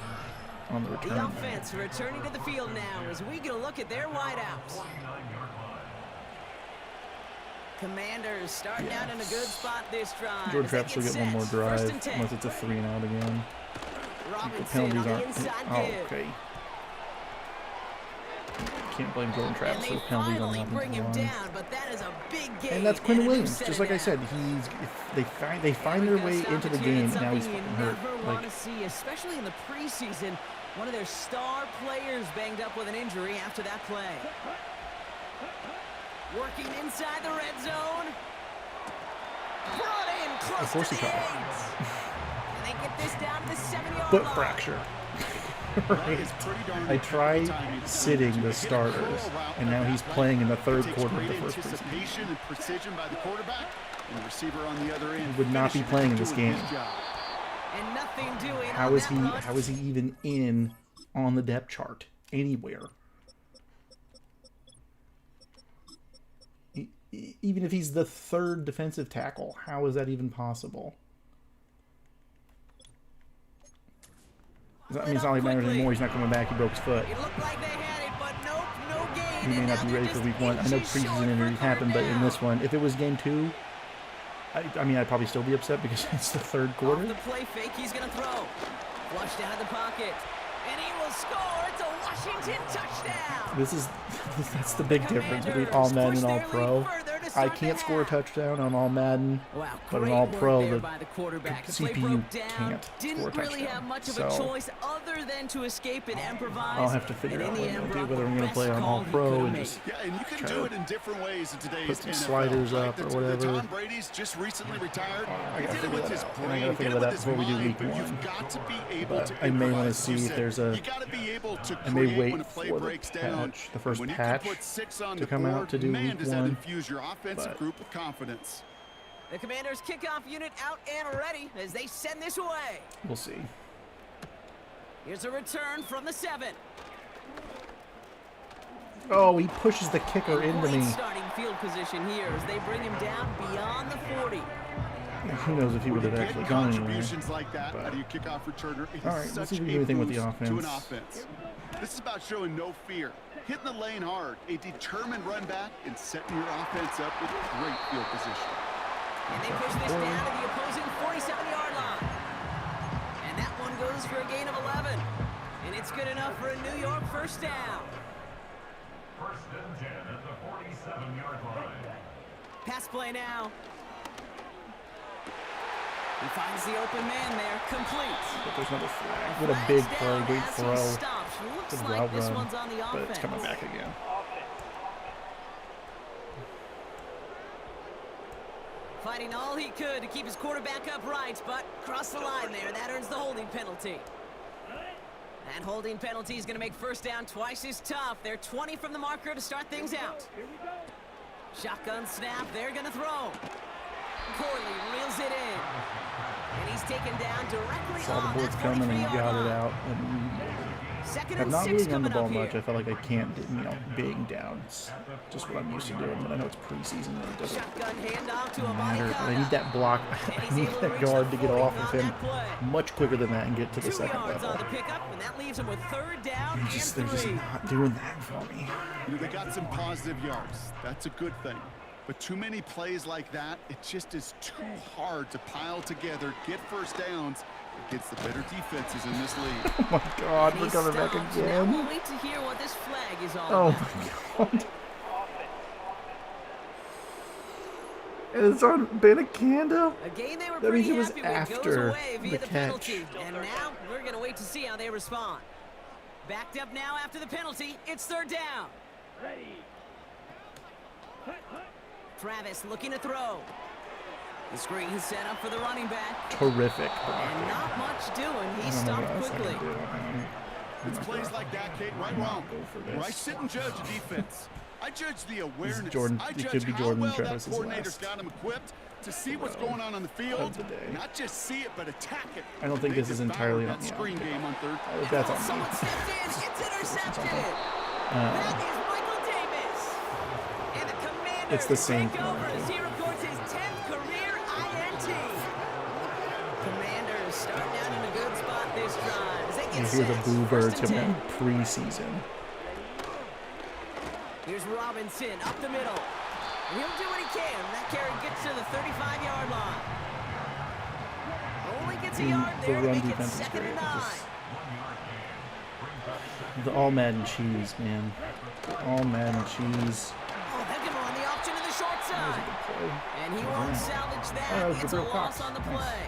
on the return. The offense returning to the field now as we get a look at their wideouts. Commanders starting out in a good spot this drive. Jordan as they Travis will get one more set. drive, First and 10. unless it's a 3 and out again. The Robinson penalties on the aren't. inside Oh, give. okay. can't blame Jordan And Travis for they the penalties on the finally bring him offensive line. down, but that is a big game. And that's Quinn an Williams. upset Just like I said, now. they find their way into the game, and now he's fucking hurt. Never Like, want to see, especially in the preseason, one of their star players banged up with an injury after that play. Working inside the red zone. Brought in close of course to he the tried. 8. And they get this down to the 7-yard Foot line. fracture. That is pretty darn I tried timing. sitting the Get a starters, curl route and now like he's that playing in the It third takes quarter of great the first preseason. anticipation and precision by the quarterback, and the receiver on the other end. He would not be finishing playing in doing this game. his job. And nothing doing How on is that he? run. How is he even in on the depth chart anywhere? Even if he's the third defensive tackle, how is that even possible? I mean, it's not like it matters anymore. He's not coming back. He broke his foot. It looked like they had it, but nope, no gain. He may And not now be they're ready for just week 1. I know inches short preseason for injuries happen, but in third this down. one, if it was game 2, I mean, I'd probably still be upset because it's the third Off quarter. the play fake, he's going to throw. Flushed out of the pocket. And he will score. It's a Washington touchdown. That's the big difference between all Madden and all pro. I can't score a touchdown on all Madden, Wow, but in great all work pro, there the by the quarterback. The play CPU broke down. can't Didn't score a really touchdown. have much of So a choice other than to escape and improvise. I'll have to figure And out in what the I'm end, going to do, Brock, whether I'm the going to play best on all call he pro could've and made. just Yeah, and you can try do to it in different ways in today's put some NFL. sliders Like up or the whatever. Tom Brady's just recently retired. I He gotta did it figure with that his out. And I brain, gotta did figure it that with out his before we do mind, week but 1. you've got to be able But to I may want to improvise. see You if said there's a. you got to be able to I may create wait when a play for breaks the down. patch, the first When you patch, can put 6 on to the come board, out to do man, week does that 1. infuse your offensive But group with confidence. The Commanders' kickoff unit out and ready as they send this away. We'll see. Here's a return from the 7. Oh, he pushes the kicker into Great me. starting field position here as they bring him down beyond the 40. Who knows if he would have When you actually get gone anywhere. contributions like that But- out of your kickoff returner, it is All right, let's such see if we a can do anything with the boost to an offense. offense. This is about showing no fear, hitting the lane hard, a determined run back, and setting your offense up with great field position. And they push this down to the opposing 47-yard line. And that one goes for a gain of 11. And it's good enough for a New York first down. First and 10 at the 47-yard line. Pass play now. He finds the open man there, complete. But there's another flag. What a big Flags play, down great as he throw. stops. Looks Good like route this run, one's on the but offense. it's coming back again. Fighting all he could to keep his quarterback upright, but crossed the line there. That earns the holding penalty. That holding penalty is going to make first down twice as tough. They're 20 from the marker to start things out. Shotgun snap. They're going to throw. Poorly reels it in. And he's taken down directly Saw the on boards that coming and 43-yard got it line. out. And Second I'm and not 6 really on the coming ball up much. here. I feel like I can't, being down. It's just what I'm used to doing. But I know it's preseason and it doesn't Shotgun handoff to matter. But I need Amadikana. that block. And I he's need able to that reach guard the to get 40 off of on him that play. much quicker than that and get to the 2 second yards level. on the pickup, and that leaves him with third down They're just and 3. not doing that for me. You know, they got some positive yards. That's a good thing. But too many plays like that, it just is too hard to pile together, get first downs against the better defenses in this league. Oh my God, And we're he coming back stops. Now again. we'll wait to hear what this flag is all Oh about. my God. And it's on Banacanda? A game they were That means pretty it was happy with goes after away via the the catch. penalty. And now we're going to wait to see how they respond. Backed up now after the penalty. It's third down. Travis looking to throw. The screen is set up for the running back. Terrific And blocking. not much doing. He I don't know stopped what else I quickly. can do. It's plays like that, Kate, right wrong. Go for Where I this. sit and judge a defense. I judge the awareness. Jordan- I it judge could be how Jordan well that Travis's coordinator's last got him equipped to see what's going on the field. of the day. Not just see it, but attack it. I don't think They this is devoured entirely that on the screen offense. game on third. That's on Someone me. stepped in. It's intercepted. That is Michael Davis. And the Commanders It's the same take over play. as he records his 10th career INT. Commanders start down in a good spot this drive. As they You get hear the set. boo birds First and coming 10. in preseason. Here's Robinson up the middle. And he'll do what he can. That carry gets to the 35-yard line. Only gets a yard The there to run make it defense is 2nd great. and 9. The all Madden cheese, man. All Madden cheese. Oh, they'll give him on the option to the short That was a side. good play. And he won't salvage that. Oh, that was It's a Gabriel loss Cox. on the Nice. play.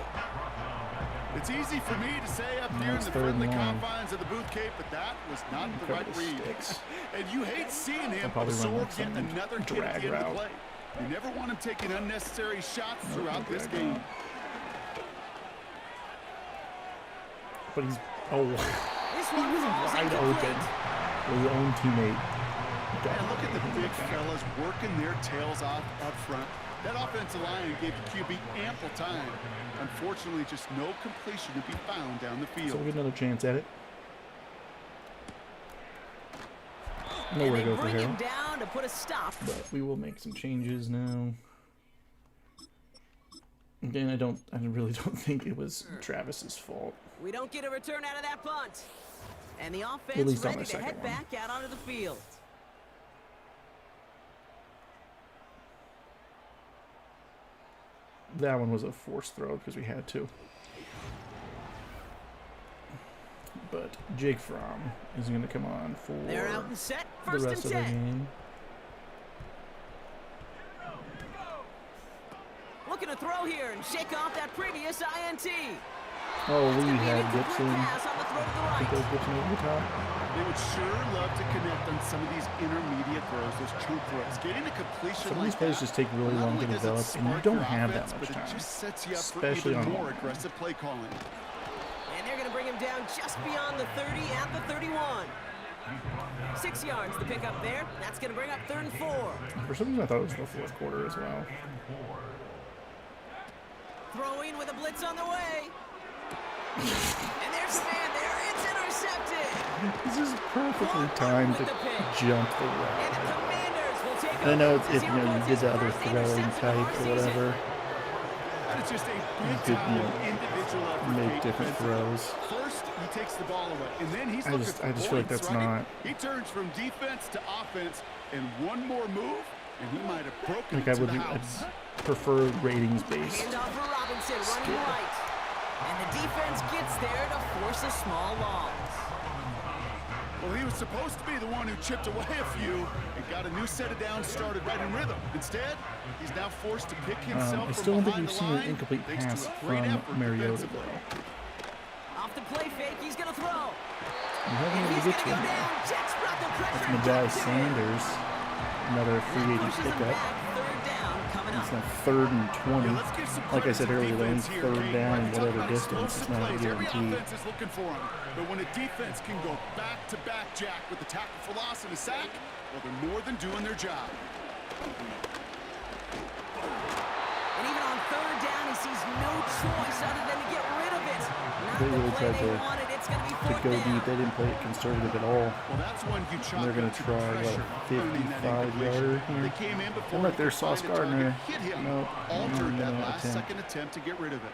It's easy for me to say up here in That's the third and friendly long. confines of the booth cape, but that was not the Cover right the read. sticks. And you hate seeing him probably run absorb like yet some another hit at drag the end of route. the play. You never want him taking unnecessary shots Nope, throughout no this drag game. route. But he's This he one was falls wide incomplete. open. His own teammate. And look at the big fellas working their tails off up front. That offensive line gave the QB ample time. Unfortunately, just no completion to be found down the So field. we'll get another chance at it. And Nowhere they to go for bring him Harold. down to put a stop. But we will make some changes now. Again, I really don't think it was Travis's fault. We don't get a return out of that punt. And the At offense least on ready the to second head one. back out onto the field. That one was a forced throw because we had to. But Jake Fromm is going to come on for They're out and set. the First rest and of the 10. game. Looking to throw here and shake off that previous INT. Oh, It's we gonna be an had incomplete Gibson. pass on the throw to the I think right. that was Gibson over the top. They would sure love to connect on some of these intermediate throws, those chunk throws. Getting a completion Some of like these plays that just take really not long only to does it develop, and you spark don't your have offense, that much but time. it just sets you up Especially for even on more offense. aggressive play calling. And they're going to bring him down just beyond the 30 at the 31. 6 yards to pick up there. That's going to bring up 3rd and 4. For some reason, I thought it was the fourth quarter as well. Throwing with a blitz on the way. And there's a man there. It's intercepted. This is perfectly timed to jump the And the route. Commanders will take And I know over it's, as if he you know you records did his the other first throwing interception of type our or season. whatever, That is just a you big could time individual effort. make Kate different defensively. throws. First, he takes the ball away, and then he's I looking just- for I just feel like points, that's right? not- He turns from defense to offense, and one more move, and he might have broken Like it I to would the house. prefer ratings based. Handoff for Robinson, running Skip. right. And the defense gets there to force a small loss. Well, he was supposed to be the one who chipped away a few and got a new set of downs started right in rhythm. Instead, he's now forced to pick himself I from still don't think behind we've the seen an line, incomplete thanks to pass a great from effort Mariota defensively. though. Off the play fake, he's going to throw. We haven't And been he's able to going get to to go him. down. Jets brought the pressure. That's and Majai get to him. Sanders, another That free agent pushes him pickup. back. 3rd down coming It's up. now 3rd and 20. Yeah, let's give some Like I credit said to earlier, the only defense here, 3rd Kate. down Right, in we talk whatever about distance is explosive not plays. Every guaranteed. offense is looking for him. But when a defense can go back-to-back jack with a tackle for loss and a sack, well, they're more than doing their job. And even on 3rd down, he sees no choice other than to get rid of it. Not They the really play tried they to wanted. It's going to be To 4th go down. deep, they didn't play it conservative at all. Well, that's when you chalk They're gonna up to the try, what, pressure, earning that 55-yarder incompletion. here? They came in before And look, he there's could find Sauce a target, Gardner. hit him, Nope. altered that No last attempt. second attempt to get rid of it.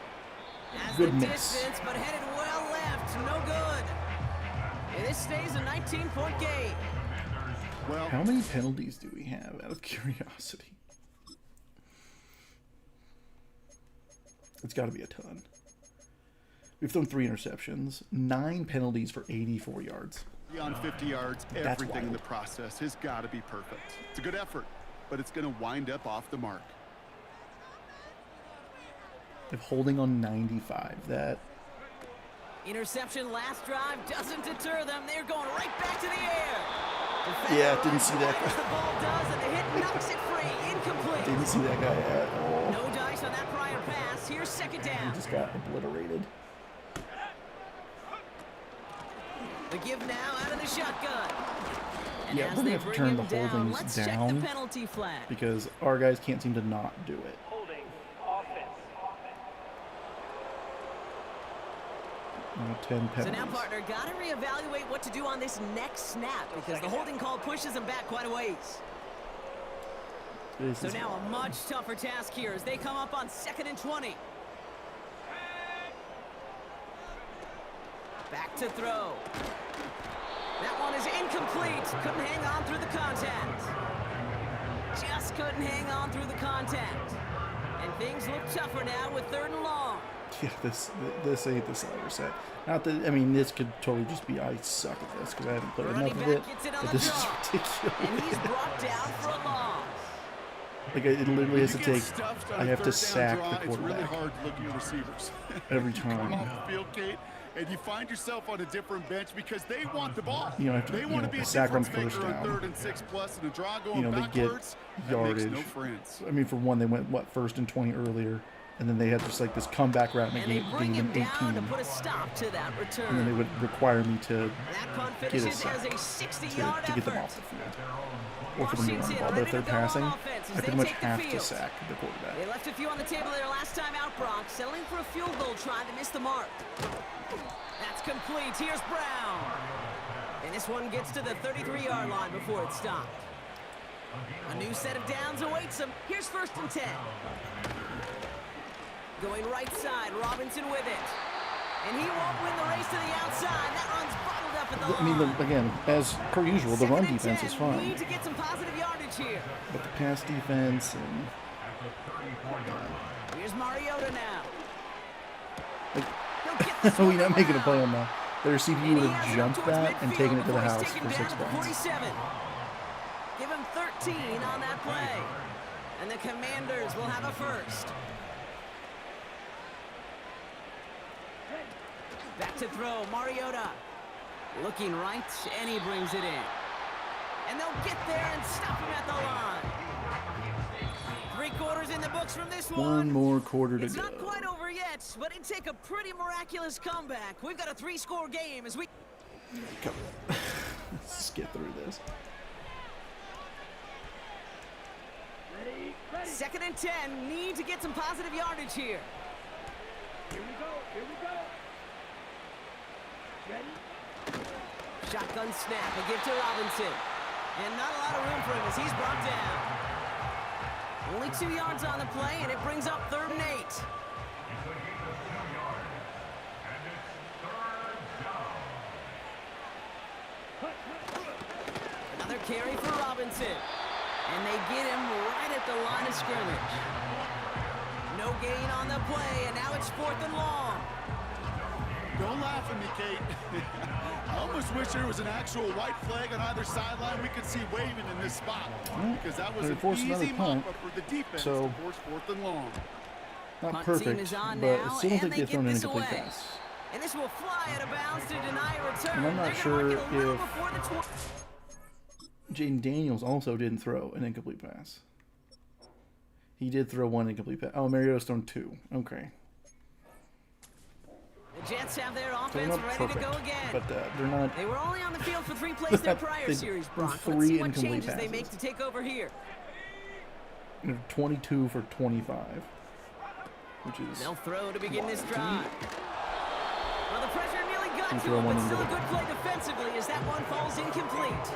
Has Good the miss. distance, but headed well left. No good. And this stays a 19-point game. Well, How many penalties do we have, out of curiosity? It's got to be a ton. We've thrown 3 interceptions, 9 penalties for 84 yards. beyond 50 yards, That's everything in wild. the process has got to be perfect. It's a good effort, but it's going to wind up off the mark. If holding on 95, that Interception last drive doesn't deter them. They're going right back to the air. Yeah, didn't see that As the ball does, and the hit knocks it free. Incomplete. didn't see that guy at all. No dice on that prior pass. Here's 2nd down. He just got obliterated. The give now out of the shotgun. And Yeah, as we're gonna they have to bring turn him the down, holdings let's check down the penalty flag. because our guys can't seem to not do it. Holding offense. 10 So penalties. now, partner, got to reevaluate what to do on this next snap because the holding call pushes him back quite a ways. This So is now a much tougher task here as they come up on 2nd and 20. Back to throw. That one is incomplete. Couldn't hang on through the contact. Just couldn't hang on through the contact. And things look tougher now with 3rd and long. Yeah, this ain't the Cyber set. Not that, I mean, this could totally just be I suck at this because I haven't played enough of it. But this is ridiculous. And he's brought down for a loss. Like, it literally has to take, I have to third sack down the draw, it's really quarterback hard looking at receivers. every You come time. off the field, Kate, and you find yourself on a different bench because they want the ball. You know, I have to, They you want know, to be a sack on difference first maker on down. 3rd and 6+ and a draw going You know, they get backwards. That yardage. makes no friends. I mean, for one, they went, what, 1st and 20 earlier. And then they had just like this comeback route and And they bring him gain down to 18. put a stop to that return. And then they would require me to That punt get a finishes sack as a 60-yard to get them effort. off the field. Or for them to run the Washington ball. But ready if they're to go on passing, offense as I they pretty much take the have to field. sack the quarterback. They left a few on the table there last time out, Brock, settling for a field goal try to miss the mark. That's complete. Here's Brown. And this one gets to the 33-yard line before it's stopped. A new set of downs awaits him. Here's 1st and 10. Going right side, Robinson with it. And he won't win the race to the outside. That run's bottled up at the I mean, line. again, as per usual, the run 2nd and defense 10. is fine. Need to get some positive yardage here. But the pass defense and Here's Mariota now. like, He'll get this we're one not making a around. play on that. Their CPU And would he have has it up jumped towards that and midfield taken it to the before he's house taken for down 6 at the points. 47. Give him 13 on that play. And the Commanders will have a first. Back to throw, Mariota. Looking right, and he brings it in. And they'll get there and stop him at the line. 3 quarters in the books from this one. One more quarter to It's go. not quite over yet, but it'd take a pretty miraculous comeback. We've got a 3-score game as we... Come on. Let's just get through this. 2nd and 10, need to get some positive yardage here. Shotgun snap, a give to Robinson. And not a lot of room for him as he's brought down. Only 2 yards on the play, and it brings up 3rd and 8. Another carry for Robinson. And they get him right at the line of scrimmage. No gain on the play, and now it's 4th and long. Don't laugh at me, Kate. I almost wish there was an actual white flag on either sideline we could see waving in this spot. Because that was They an forced another easy punt, mop-up for the defense so- to force 4th and long. Not Punt team perfect, is on but now, still don't and think they they've thrown get an this incomplete away. pass. And this will fly out of bounds to deny a return. And I'm not They're sure gonna mark it a little if- before the Jaden Daniels also didn't throw an incomplete pass. He did throw 1 incomplete pass. Oh, Mariota's thrown 2. Okay. The Jets have their So they're offense not ready perfect, to go again. but they're not. They were only on the field for 3 plays their prior They- series, Brock. Let's 3 see what incomplete changes they passes. make to take over here. 22 for 25, which is They'll throw to begin this drive. Well, the pressure nearly got And to throw him, one but into still a the- good play defensively as that one falls incomplete.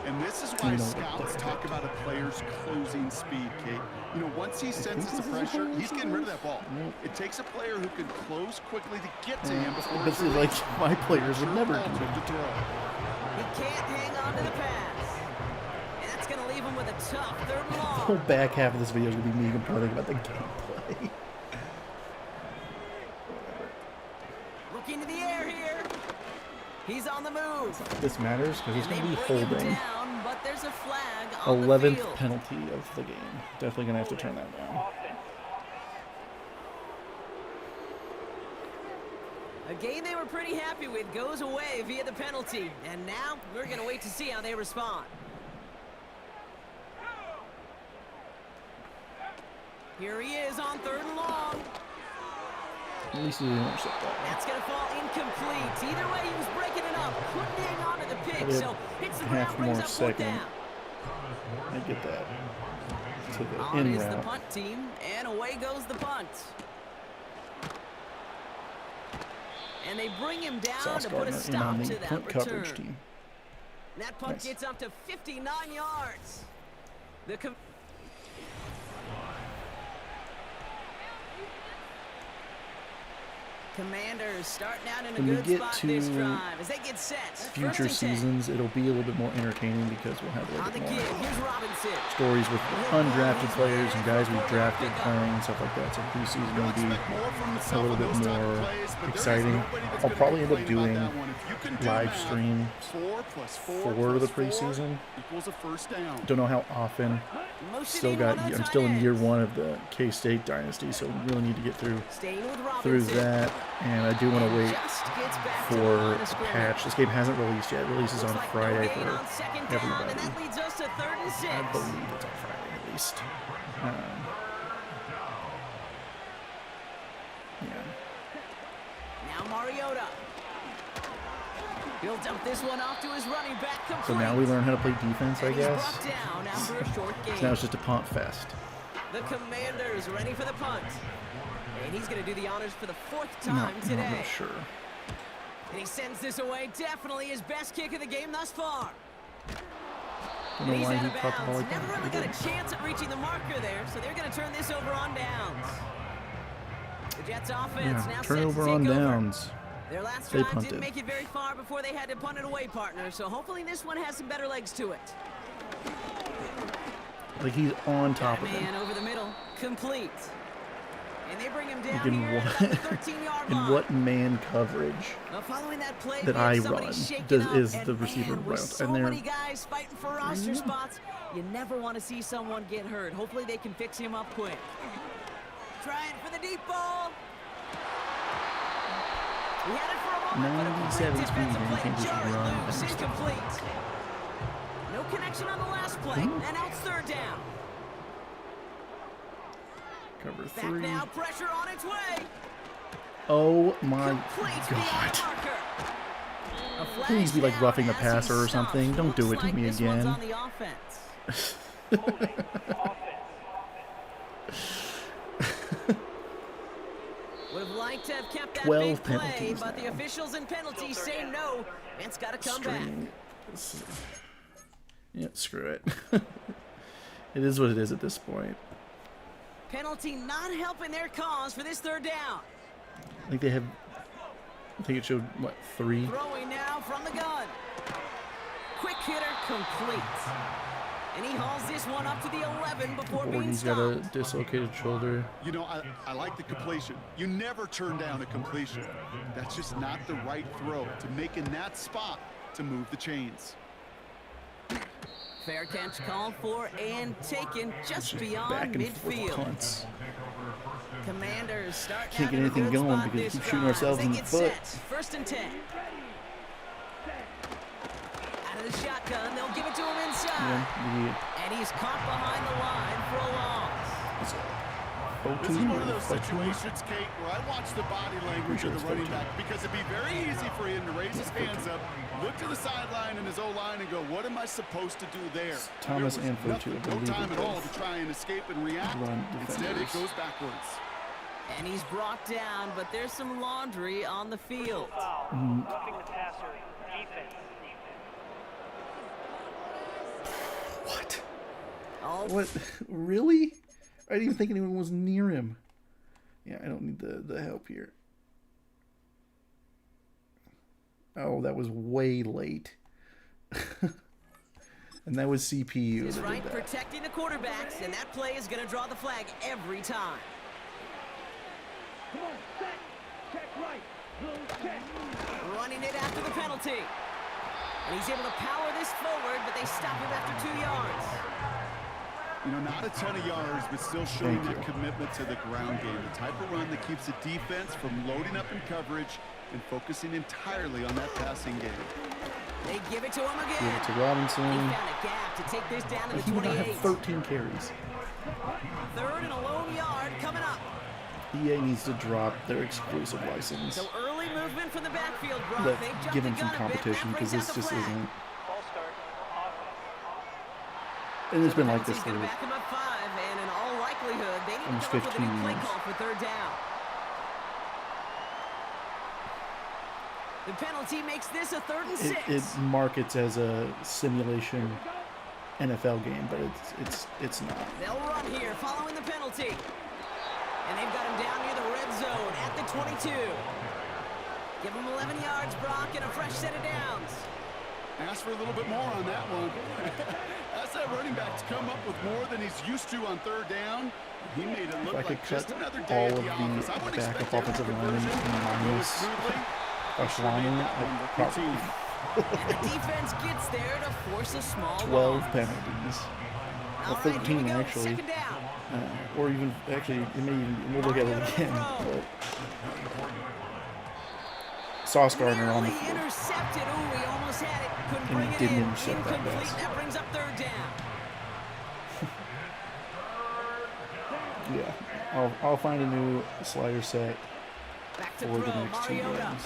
And this is why You know, scouts talk about a player's closing speed, Kate. You know, once he senses the pressure, he's getting rid of that ball. Nope. It takes a player who can close quickly to get to him before But it's see, like my players would never do altered that. to throw. He can't hang on to the pass. And that's going to leave him with a tough 3rd and The long. whole back half of this video is gonna be me complaining about the gameplay. Looking to the air here. He's on the move. This matters because it's And they gonna be bring him holding. down, but there's a flag on the 11th field. penalty of the game. Definitely gonna have to turn that down. A game they were pretty happy with goes away via the penalty. And now we're going to wait to see how they respond. Here he is on 3rd and long. At least he didn't intercept that. That's going to fall incomplete. Either way, he was breaking it up. Couldn't hang on to the pick, Yeah, so hits the half ground, brings more up 4th second. down. I get that. To the On in is the route. punt team, and away goes the punt. And they bring him down Sauce to put a Gardner in stop on to the that punt return. coverage team. That punt Nice. gets up to 59 yards. Commanders starting out in a When we good get spot to this drive as they get set. future First and 10. seasons, it'll be a little bit more entertaining because we'll have a On little the bit give, more here's Robinson. stories with undrafted players and guys we've drafted playing and stuff like that. So preseason will be a little bit more exciting. I'll probably end up doing live streams for the preseason. Don't know how often. I'm still in year 1 of the K-State dynasty, so we really need to get through that. And I do want to wait for a patch. This game hasn't released yet. It releases on Friday for everybody. I believe it's on Friday at least. Yeah. Now Mariota. He'll dump this one off to his running back. Complete. So now we learn how to play defense, I And he's guess. brought down after a short So game. now it's just a punt fest. The Commanders ready for the punt. And he's going to do the honors for the 4th time Not today. real sure. And he sends this away. Definitely his best kick of the game thus far. Don't And know he's why out he of caught the ball bounds. like Never that. really got a chance at reaching the marker there, so they're going to turn this over on downs. The Jets offense now set to Turnover take on over. downs. Their last They drive punted. didn't make it very far before they had to punt it away, partner. So hopefully this one has some better legs to it. Like he's on top of Man him. over the middle, complete. And they bring him down Like in here what- at the 13-yard line. In what man coverage Now following that play, that man, I somebody run shaken up, is and the receiver man, with route, so and they're many guys fighting for roster spots, you never want to see someone get hurt. Hopefully they can fix him up quick. Trying for the deep ball. He had it for a moment, but a 97 quick speed, defensive man. You play can't to just jar it run loose, and stuff. incomplete. No connection on the last play, and now it's 3rd down. cover Back 3. now, pressure on its way. Oh my Complete beyond god. the marker. A flag Please be like down roughing the as he passer or stops. something. Don't do Looks it to like me this one's again. on the offense. Would have liked to have kept that 12 big play, penalties but the now. officials and penalties say no. It's got to come back. Yeah, screw it. It is what it is at this point. Penalty not helping their cause for this 3rd down. I think they have. I think it showed what 3. Throwing now from the gun. Quick hitter complete. And he hauls this one up to the 11 before being He's got a stopped. dislocated shoulder. You know, I like the completion. You never turn down a completion. That's just not the right throw to make in that spot to move the chains. Fair catch called for and taken just Back beyond and forth midfield. punts. Commanders start Can't out get in a anything good going spot because we this keep shooting drive. ourselves They in the get foot. set. 1st and 10. Out of the shotgun, they'll give it to him inside. Yeah, And he's caught behind the line for a loss. This is one of those situations, Kate, where I watch the body language of the running back because it'd be very easy for him to raise his hands up, look to the sideline and his O-line and go, what am I supposed to do there? Thomas There was and Fotu, I no believe, time at are all both to try and escape and react. run Instead, it defenders. goes backwards. And he's brought down, but there's some laundry on the field. Roughing the passer, defense. What? Oh, What? Really? I didn't even think anyone was near him. Yeah, I don't need the help here. Oh, that was way late. And that was CPU is that right, did that. protecting the quarterbacks, and that play is going to draw the flag every time. Running it after the penalty. And he's able to power this forward, but they stop him after 2 yards. You know, not a ton of yards, but still showing that commitment to the ground game. The type of run that keeps the defense from loading up in coverage and focusing entirely on that passing game. They give it to him again. Give it to He Robinson. found a gap to take this down to the He would not 28. have 13 carries. 3rd and a lone yard coming up. EA needs to drop their exclusive license. So early movement from the backfield, Brock. But They jumped give the him some gun a bit, and competition that because brings this out the just flag. isn't. False start, offense. And it's been like this Penalty's for. gonna back him up 5, and in all likelihood, they need to Almost come up with a new 15 play years. call for 3rd down. The penalty makes this a 3rd and 6. It markets as a simulation NFL game, but it's not. They'll run here following the penalty. And they've got him down near the red zone at the 22. Give him 11 yards, Brock, and a fresh set of downs. Ask for a little bit more on that one. That's that running back's come up with more than he's used to on third down. He made it look like just another day all at of the the office. I wouldn't expect backup offensive linemen minus Ashwani, probably And the defense gets there to force a small 12 loss. penalties. All Well, right, here we 13 go, actually. second down. Or even, actually, it may even, we'll look at it again. But Sauce Gardner on the Nearly field. intercepted. Ooh, he almost had it. Couldn't And bring he it didn't in. intercept that Incomplete. pass. That brings up third down. Yeah, I'll find a new slider set Back to for the throw. next 2 Mariota games.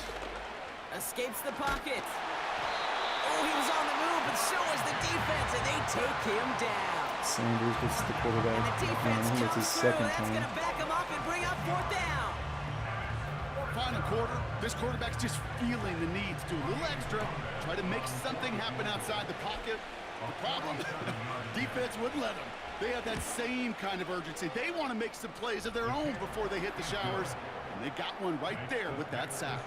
escapes the pocket. Oh, he was on the move, but so was the defense, and they take him down. Sanders gets the quarterback. And the Man, defense I think it's comes his through. second That's going time. to back him up and bring up fourth down. Final quarter, this quarterback's just feeling the need to do a little extra, try to make something happen outside the pocket. The problem, defense wouldn't let them. They have that same kind of urgency. They want to make some plays of their own before they hit the showers, and they got one right there with that sack.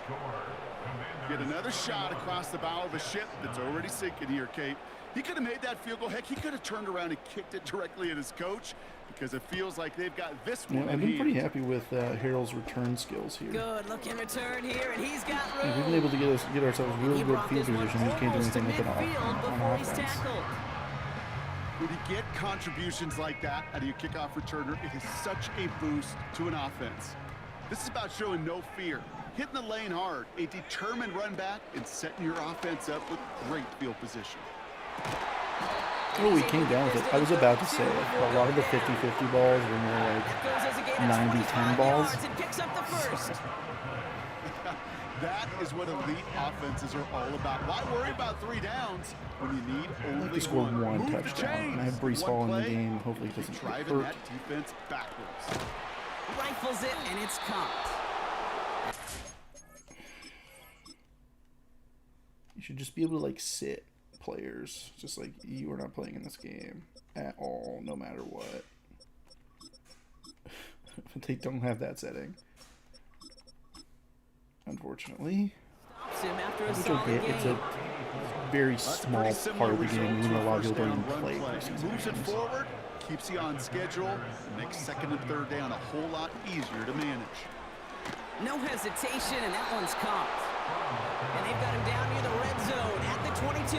Get another shot across the bow of a ship that's already sinking here, Kate. He could have made that field goal. Heck, he could have turned around and kicked it directly at his coach because it feels like they've got this one Yeah, I've in been hand. pretty happy with Harrell's return skills here. Good looking return here, and he's got room. We've been able to get ourselves He really good brought field this one position. We can't do almost to anything with it midfield on before he's offense. tackled. When you get contributions like that out of your kickoff returner, it is such a boost to an offense. This is about showing no fear, hitting the lane hard, a determined run back, and setting your offense up with great field position. Oh, we came down with it. I was about to say a lot of the 50-50 balls were more like That goes as a gain of 90-10 25 balls. yards and picks up the first. That is what elite offenses are all about. Why worry about 3 downs when you need only They scored one Move the touchdown. chains. And I have Brees One Hall in the play, game. Hopefully he doesn't get driving hurt. that defense backwards. Rifles it, and it's caught. You should just be able to like sit players, just like you are not playing in this game at all, no matter what. But they don't have that setting, unfortunately. Stops him after a Which I solid get. game. It's a very That's a small pretty similar part of the result game, even to though a lot of first people don't down even play run preseason Moves it games. forward, keeps you on schedule, and makes second and third down a whole lot easier to manage. No hesitation, and that one's caught. And they've got him down near the red zone at the 22.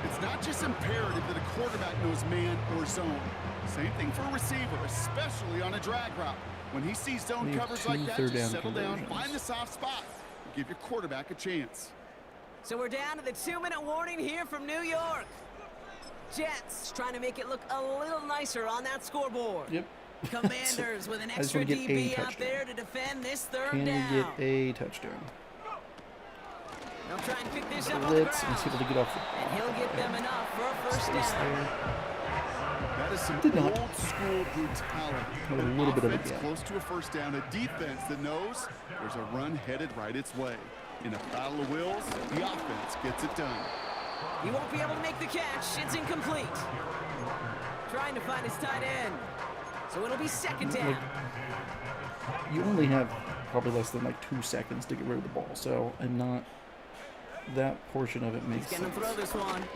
It's not just imperative that a quarterback knows man or zone. Same thing for a receiver, especially on a drag route. When he sees We zone have coverage 2 like that, third just down settle down, conversions. find the soft spot, and give your quarterback a chance. So we're down to the 2-minute warning here from New York. Jets trying to make it look a little nicer on that scoreboard. Yep. Commanders with an I just extra wanna get a DB out touchdown. there to defend this third Can down. we get a touchdown? They'll try and pick this up on the Blitz and see if ground. they get off the And he'll get them enough for a first space down. there. That is some Did not. old school brutality. Had a An little bit of a offense gap. close to a first down, a defense that knows there's a run headed right its way. In a battle of wills, the offense gets it done. He won't be able to make the catch. It's incomplete. Trying to find his tight end. So it'll be second down. You only have probably less than like 2 seconds to get rid of the ball, so I'm not. That portion of it makes He's going to sense. throw this one. And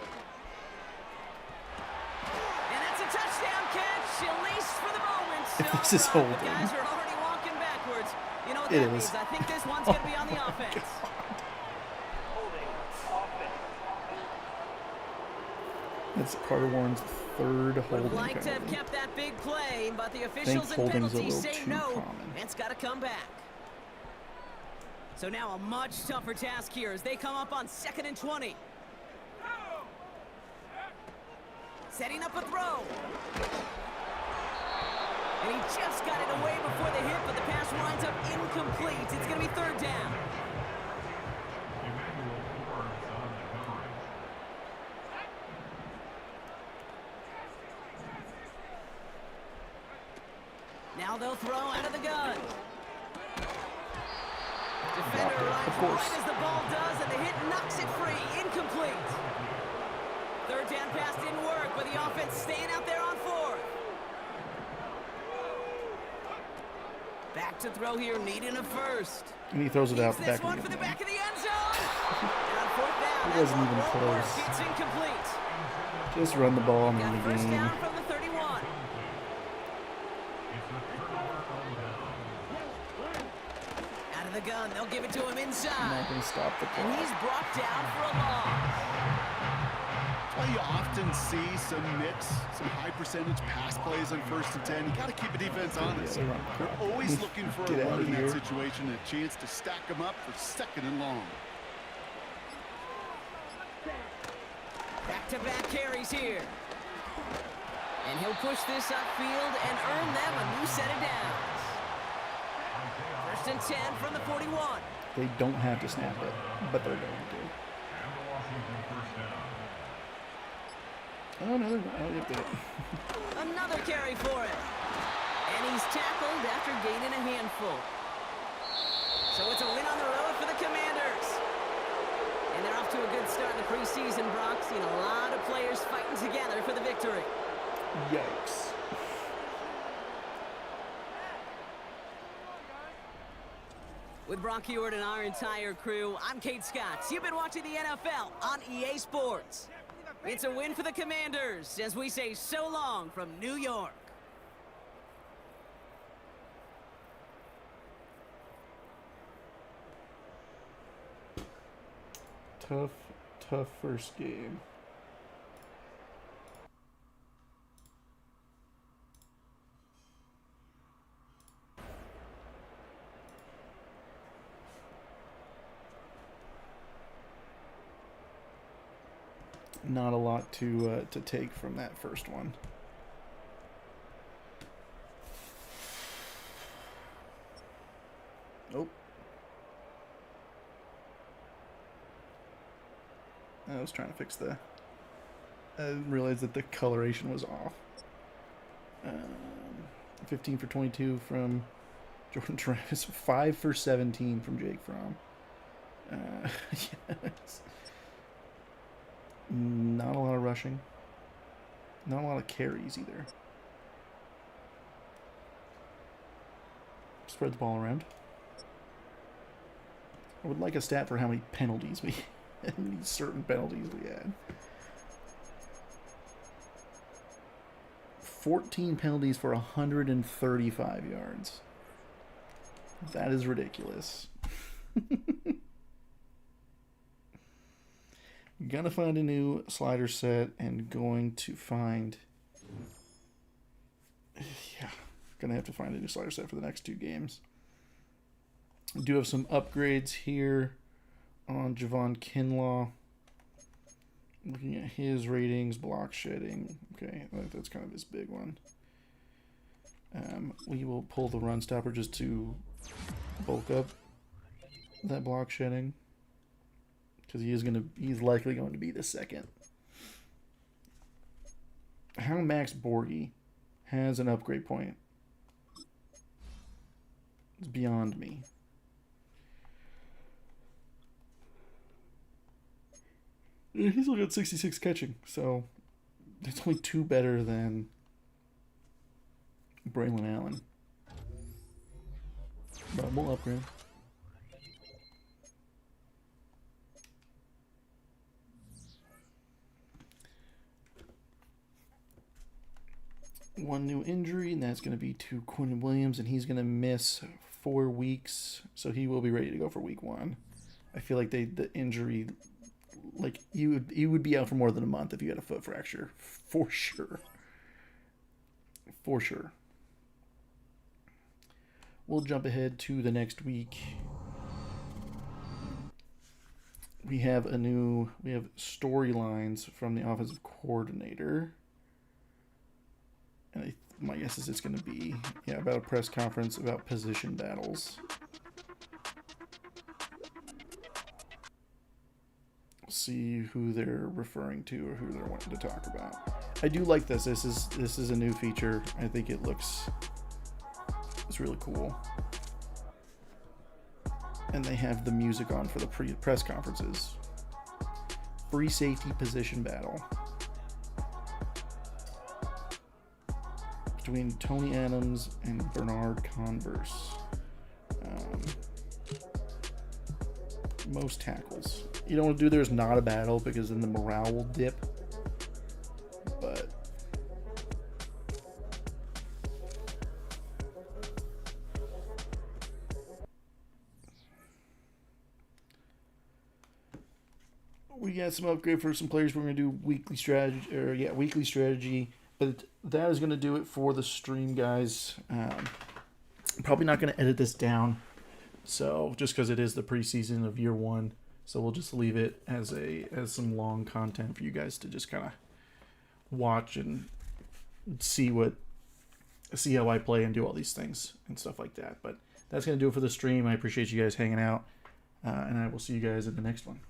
that's a touchdown catch, at least for the moment. If this is All right, holding. The guys are already walking backwards. You know what It that is. means. I think this one's going to be on the offense. Holding offense. It's Carter Warren's third Would holding like to have penalty. kept that big play, but the officials and holding's a penalties little say too no. common. It's got to come back. So now a much tougher task here as they come up on 2nd and 20. Setting up a throw. And he just got it away before the hit, but the pass winds up incomplete. It's going to be third down. Now they'll throw out of the gun. Defender arrives course. right as the ball does, and the hit knocks it free. Incomplete. Third down pass didn't work, but the offense staying out there on 4th. Back Back to throw here, needing a first. And he throws it out the This back one of for the the end back of the end zone. And on fourth down, It that wasn't one even won't work. close. It's incomplete. zone. Just run the ball and Got win a the first game. down from the 31. Out of the gun, they'll give it to him I'm inside. not going to stop the And clock. he's brought down for a loss. That's why you often see some mix, some high percentage pass plays on 1st and 10. You got to keep the defense honest. Yeah, they run They're crap. always looking for Get a out run of in here. that situation, a chance to stack them up for 2nd and long. Back-to-back carries here. And he'll push this upfield and earn them a new set of downs. 1st and 10 from the 41. They don't have to snap it, but they're going to. Oh, no, they did it. Another carry for him. And he's tackled after gaining a handful. So it's a win on the road for the Commanders. And they're off to a good start in the preseason, Brock. Seen a lot of players fighting together for the victory. Yikes. With Brock Heward and our entire crew, I'm Kate Scott. You've been watching the NFL on EA Sports. It's a win for the Commanders as we say so long from New York. Tough first game. Not a lot to take from that first one. Nope. I was trying to fix the... I didn't realize that the coloration was off. 15 for 22 from Jordan Travis. 5 for 17 from Jake Fromm. Yes. Not a lot of rushing. Not a lot of carries either. Spread the ball around. I would like a stat for how many penalties we had. How many certain penalties we had. 14 penalties for 135 yards. That is ridiculous. Gonna find a new slider set and going to find... Yeah, gonna have to find a new slider set for the next 2 games. I do have some upgrades here on Javon Kinlaw. Looking at his ratings, block shedding. Okay, that's kind of his big one. We will pull the run stopper just to bulk up that block shedding. Because he's likely going to be the second. How Max Borghi has an upgrade point is beyond me. He's only got 66 catching, so it's only 2 better than Braylon Allen. But we'll upgrade. One new injury, and that's going to be to Quinn Williams, and he's going to miss 4 weeks, so he will be ready to go for week 1. I feel like the injury, like you would be out for more than a month if you had a foot fracture, for sure. For sure. We'll jump ahead to the next week. We have storylines from the offensive coordinator. And my guess is it's going to be, about a press conference about position battles. See who they're referring to or who they're wanting to talk about. I do like this. This is a new feature. I think it's really cool. And they have the music on for the press conferences. Free safety position battle between Tony Adams and Bernard Converse. Most tackles. You don't want to do there's not a battle because then the morale will dip. But we got some upgrade for some players. We're gonna do weekly strategy. But that is gonna do it for the stream, guys. Probably not gonna edit this down. So just because it is the preseason of year 1, so we'll just leave it as some long content for you guys to just kind of watch and see how I play and do all these things and stuff like that. But that's gonna do it for the stream. I appreciate you guys hanging out, and I will see you guys in the next one.